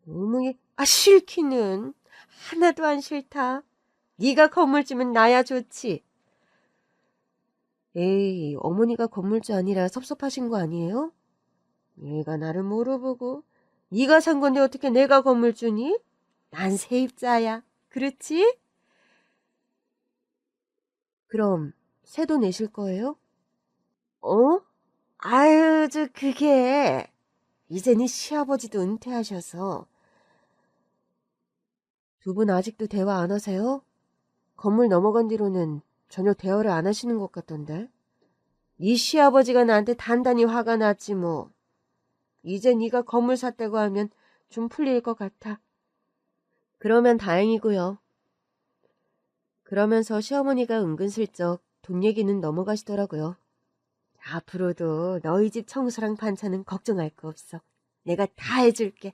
Speaker 2: 어머니, 싫기는. 하나도 안 싫다. 네가 건물주면 나야 좋지. 에이, 어머니가 건물주 아니라 섭섭하신 거 아니에요? 얘가 나를 물어보고. 네가 산 건데 어떻게 내가 건물주니? 난 세입자야. 그렇지? 그럼 세도 내실 거예요? 어? 아유, 그게 이제는 시아버지도 은퇴하셔서. 두 분 아직도 대화 안 하세요? 건물 넘어간 뒤로는 전혀 대화를 안 하시는 것 같던데. 네 시아버지가 나한테 단단히 화가 났지 뭐. 이제 네가 건물 샀다고 하면 좀 풀릴 것 같아. 그러면 다행이고요. 그러면서 시어머니가 은근슬쩍 돈 얘기는 넘어가시더라고요. 앞으로도 너희 집 청소랑 반찬은 걱정할 거 없어. 내가 다 해줄게.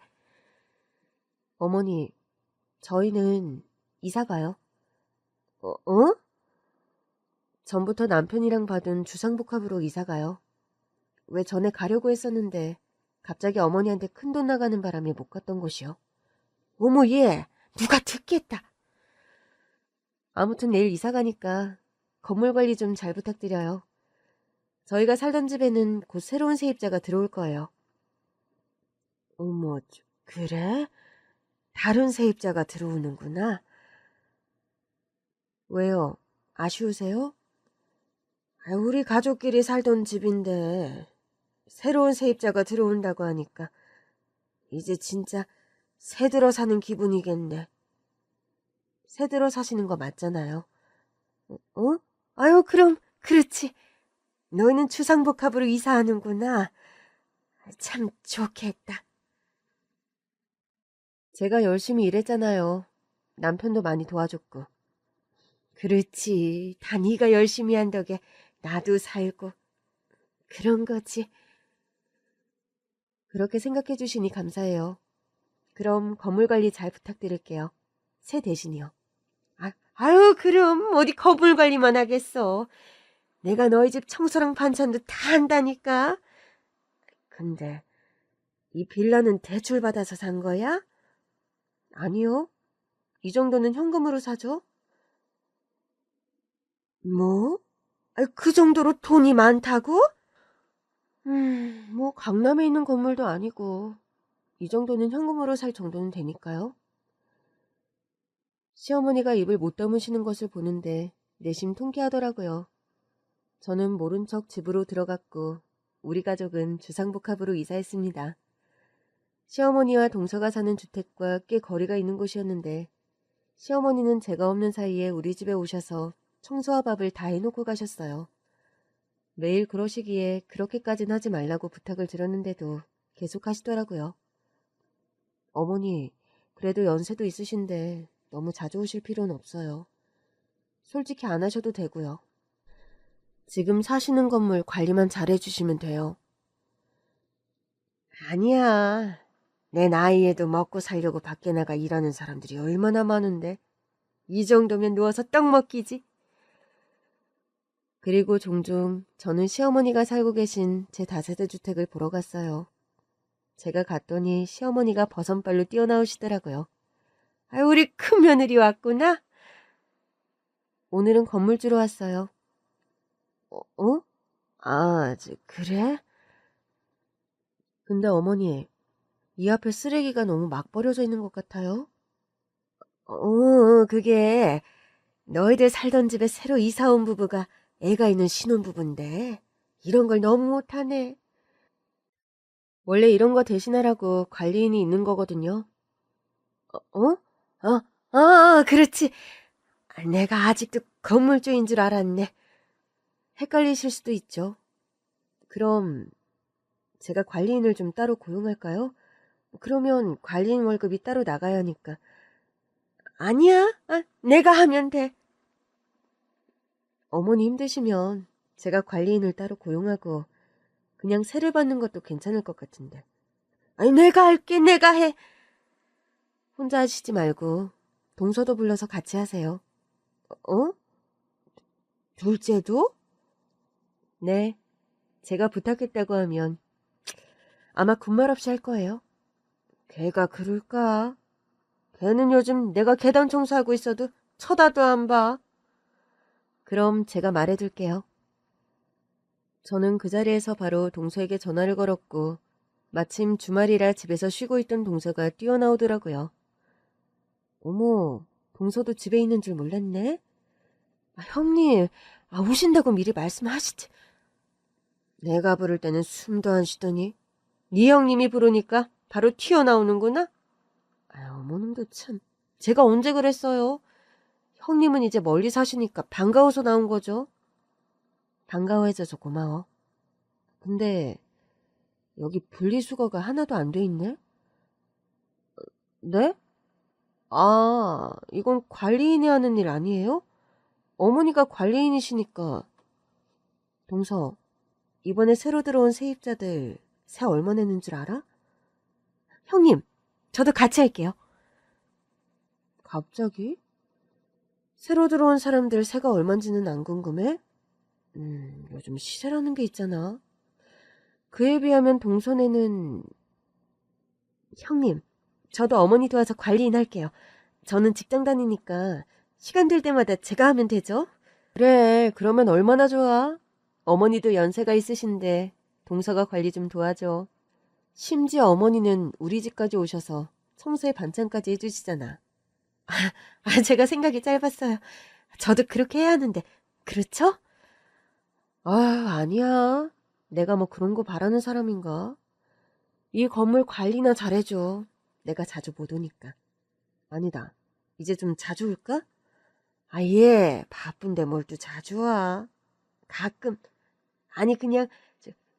Speaker 2: 어머니, 저희는 이사 가요. 어? 전부터 남편이랑 받은 주상복합으로 이사 가요. 왜 전에 가려고 했었는데 갑자기 어머니한테 큰돈 나가는 바람에 못 갔던 곳이요. 어머 얘, 누가 듣겠다. 아무튼 내일 이사 가니까 건물 관리 좀 잘 부탁드려요. 저희가 살던 집에는 곧 새로운 세입자가 들어올 거예요. 어머, 그래? 다른 세입자가 들어오는구나. 왜요? 아쉬우세요? 우리 가족끼리 살던 집인데 새로운 세입자가 들어온다고 하니까 이제 진짜 새 들어 사는 기분이겠네. 새 들어 사시는 거 맞잖아요. 어? 아유, 그럼 그렇지. 너희는 주상복합으로 이사하는구나. 참 좋겠다. 제가 열심히 일했잖아요. 남편도 많이 도와줬고. 그렇지. 다 네가 열심히 한 덕에 나도 살고. 그런 거지. 그렇게 생각해 주시니 감사해요. 그럼 건물 관리 잘 부탁드릴게요. 새 대신이요. 아유, 그럼 어디 건물 관리만 하겠어. 내가 너희 집 청소랑 반찬도 다 한다니까. 근데 이 빌라는 대출 받아서 산 거야? 아니요. 이 정도는 현금으로 사죠. 뭐? 그 정도로 돈이 많다고? 뭐 강남에 있는 건물도 아니고 이 정도는 현금으로 살 정도는 되니까요. 시어머니가 입을 못 다무시는 것을 보는데 내심 통쾌하더라고요. 저는 모른 척 집으로 들어갔고 우리 가족은 주상복합으로 이사했습니다. 시어머니와 동서가 사는 주택과 꽤 거리가 있는 곳이었는데 시어머니는 제가 없는 사이에 우리 집에 오셔서 청소와 밥을 다 해놓고 가셨어요. 매일 그러시기에 그렇게까진 하지 말라고 부탁을 드렸는데도 계속 하시더라고요. 어머니, 그래도 연세도 있으신데 너무 자주 오실 필요는 없어요. 솔직히 안 하셔도 되고요. 지금 사시는 건물 관리만 잘해주시면 돼요. 아니야. 내 나이에도 먹고 살려고 밖에 나가 일하는 사람들이 얼마나 많은데. 이 정도면 누워서 떡 먹기지. 그리고 종종 저는 시어머니가 살고 계신 제 다세대 주택을 보러 갔어요. 제가 갔더니 시어머니가 버선발로 뛰어나오시더라고요. 우리 큰 며느리 왔구나. 오늘은 건물주로 왔어요. 그래? 근데 어머니, 이 앞에 쓰레기가 너무 막 버려져 있는 것 같아요. 그게 너희들 살던 집에 새로 이사 온 부부가 애가 있는 신혼부부인데 이런 걸 너무 못하네. 원래 이런 거 대신하라고 관리인이 있는 거거든요. 그렇지. 내가 아직도 건물주인 줄 알았네. 헷갈리실 수도 있죠. 그럼 제가 관리인을 좀 따로 고용할까요? 그러면 관리인 월급이 따로 나가야 하니까. 아니야. 내가 하면 돼. 어머니 힘드시면 제가 관리인을 따로 고용하고 그냥 세를 받는 것도 괜찮을 것 같은데. 내가 할게. 내가 해. 혼자 하시지 말고 동서도 불러서 같이 하세요. 둘째도? 네. 제가 부탁했다고 하면 아마 군말 없이 할 거예요. 걔가 그럴까? 걔는 요즘 내가 계단 청소하고 있어도 쳐다도 안 봐. 그럼 제가 말해둘게요. 저는 그 자리에서 바로 동서에게 전화를 걸었고 마침 주말이라 집에서 쉬고 있던 동서가 뛰어나오더라고요. 어머, 동서도 집에 있는 줄 몰랐네? 형님, 오신다고 미리 말씀하시지. 내가 부를 때는 숨도 안 쉬더니 네 형님이 부르니까 바로 튀어나오는구나? 어머님도 참. 제가 언제 그랬어요? 형님은 이제 멀리 사시니까 반가워서 나온 거죠. 반가워해줘서 고마워. 근데 여기 분리수거가 하나도 안 돼 있네? 네? 이건 관리인이 하는 일 아니에요? 어머니가 관리인이시니까. 동서, 이번에 새로 들어온 세입자들 세 얼마 내는 줄 알아? 형님, 저도 같이 할게요. 갑자기? 새로 들어온 사람들 세가 얼만지는 안 궁금해? 요즘 시세라는 게 있잖아. 그에 비하면 동선에는... 형님, 저도 어머니 도와서 관리인 할게요. 저는 직장 다니니까 시간 될 때마다 제가 하면 되죠? 그래, 그러면 얼마나 좋아. 어머니도 연세가 있으신데 동서가 관리 좀 도와줘. 심지어 어머니는 우리 집까지 오셔서 청소에 반찬까지 해주시잖아. 제가 생각이 짧았어요. 저도 그렇게 해야 하는데, 그렇죠? 아니야. 내가 뭐 그런 거 바라는 사람인가? 이 건물 관리나 잘해줘. 내가 자주 못 오니까. 아니다. 이제 좀 자주 올까? 예. 바쁜데 뭘 또 자주 와. 가끔. 아니 그냥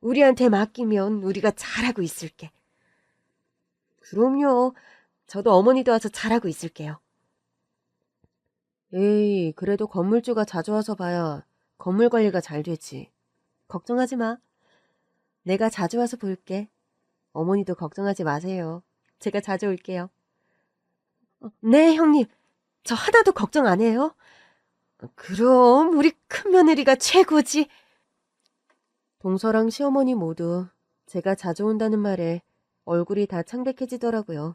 Speaker 2: 우리한테 맡기면 우리가 잘하고 있을게. 그럼요. 저도 어머니도 와서 잘하고 있을게요. 에이, 그래도 건물주가 자주 와서 봐야 건물 관리가 잘 되지. 걱정하지 마. 내가 자주 와서 볼게. 어머니도 걱정하지 마세요. 제가 자주 올게요. 네, 형님. 저 하나도 걱정 안 해요. 그럼 우리 큰며느리가 최고지. 동서랑 시어머니 모두 제가 자주 온다는 말에 얼굴이 다 창백해지더라고요.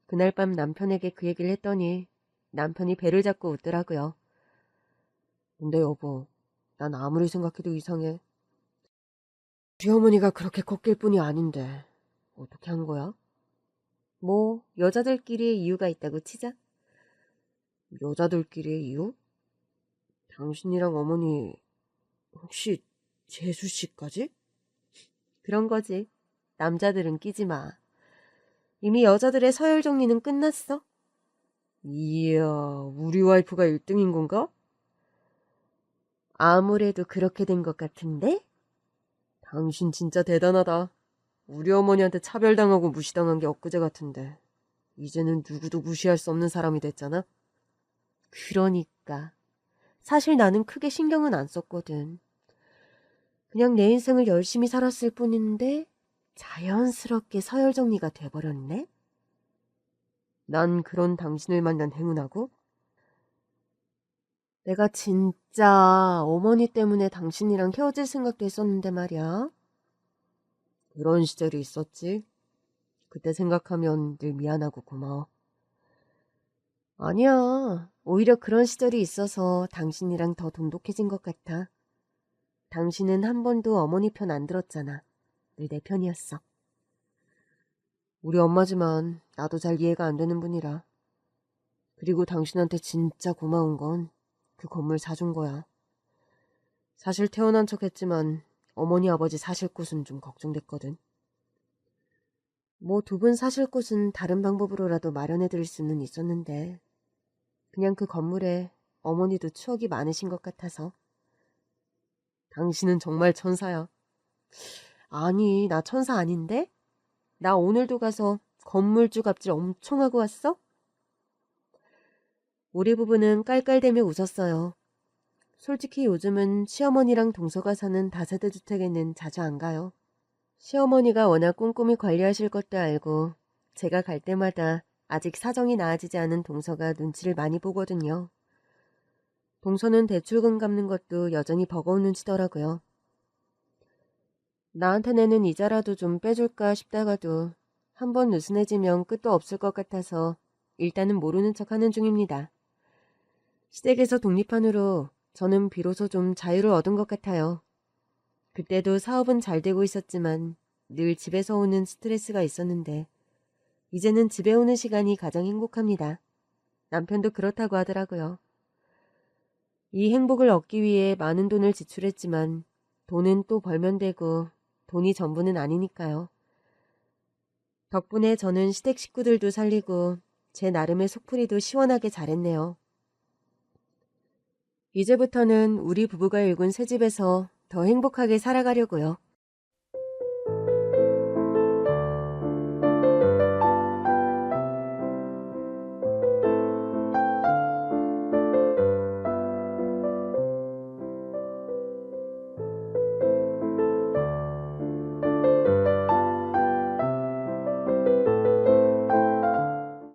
Speaker 2: 그날 밤 남편에게 그 얘기를 했더니 남편이 배를 잡고 웃더라고요. 근데 여보, 난 아무리 생각해도 이상해. 우리 어머니가 그렇게 꺾일 뿐이 아닌데 어떻게 한 거야? 뭐 여자들끼리 이유가 있다고 치자. 여자들끼리의 이유? 당신이랑 어머니 혹시 재수 씨까지? 그런 거지. 남자들은 끼지 마. 이미 여자들의 서열 정리는 끝났어. 이야, 우리 와이프가 1등인 건가? 아무래도 그렇게 된 것 같은데? 당신 진짜 대단하다. 우리 어머니한테 차별당하고 무시당한 게 엊그제 같은데 이제는 누구도 무시할 수 없는 사람이 됐잖아? 그러니까. 사실 나는 크게 신경은 안 썼거든. 그냥 내 인생을 열심히 살았을 뿐인데 자연스럽게 서열 정리가 돼버렸네? 난 그런 당신을 만난 행운하고? 내가 진짜 어머니 때문에 당신이랑 헤어질 생각도 했었는데 말이야. 그런 시절이 있었지. 그때 생각하면 늘 미안하고 고마워. 아니야. 오히려 그런 시절이 있어서 당신이랑 더 돈독해진 것 같아. 당신은 한 번도 어머니 편 안 들었잖아. 늘 내 편이었어. 우리 엄마지만 나도 잘 이해가 안 되는 분이라. 그리고 당신한테 진짜 고마운 건 그 건물 사준 거야. 사실 태어난 척 했지만 어머니 아버지 사실 곳은 좀 걱정됐거든. 뭐 두 분 사실 곳은 다른 방법으로라도 마련해 드릴 수는 있었는데 그냥 그 건물에 어머니도 추억이 많으신 것 같아서. 당신은 정말 천사야. 아니, 나 천사 아닌데? 나 오늘도 가서 건물주 갑질 엄청 하고 왔어? 우리 부부는 깔깔대며 웃었어요. 솔직히 요즘은 시어머니랑 동서가 사는 다세대 주택에는 자주 안 가요. 시어머니가 워낙 꼼꼼히 관리하실 것도 알고 제가 갈 때마다 아직 사정이 나아지지 않은 동서가 눈치를 많이 보거든요. 동서는 대출금 갚는 것도 여전히 버거운 눈치더라고요. 나한테 내는 이자라도 좀 빼줄까 싶다가도 한번 느슨해지면 끝도 없을 것 같아서 일단은 모르는 척 하는 중입니다. 시댁에서 독립한 후로 저는 비로소 좀 자유를 얻은 것 같아요. 그때도 사업은 잘 되고 있었지만 늘 집에서 오는 스트레스가 있었는데 이제는 집에 오는 시간이 가장 행복합니다. 남편도 그렇다고 하더라고요. 이 행복을 얻기 위해 많은 돈을 지출했지만 돈은 또 벌면 되고 돈이 전부는 아니니까요. 덕분에 저는 시댁 식구들도 살리고 제 나름의 속풀이도 시원하게 잘했네요. 이제부터는 우리 부부가 일군 새 집에서 더 행복하게 살아가려고요.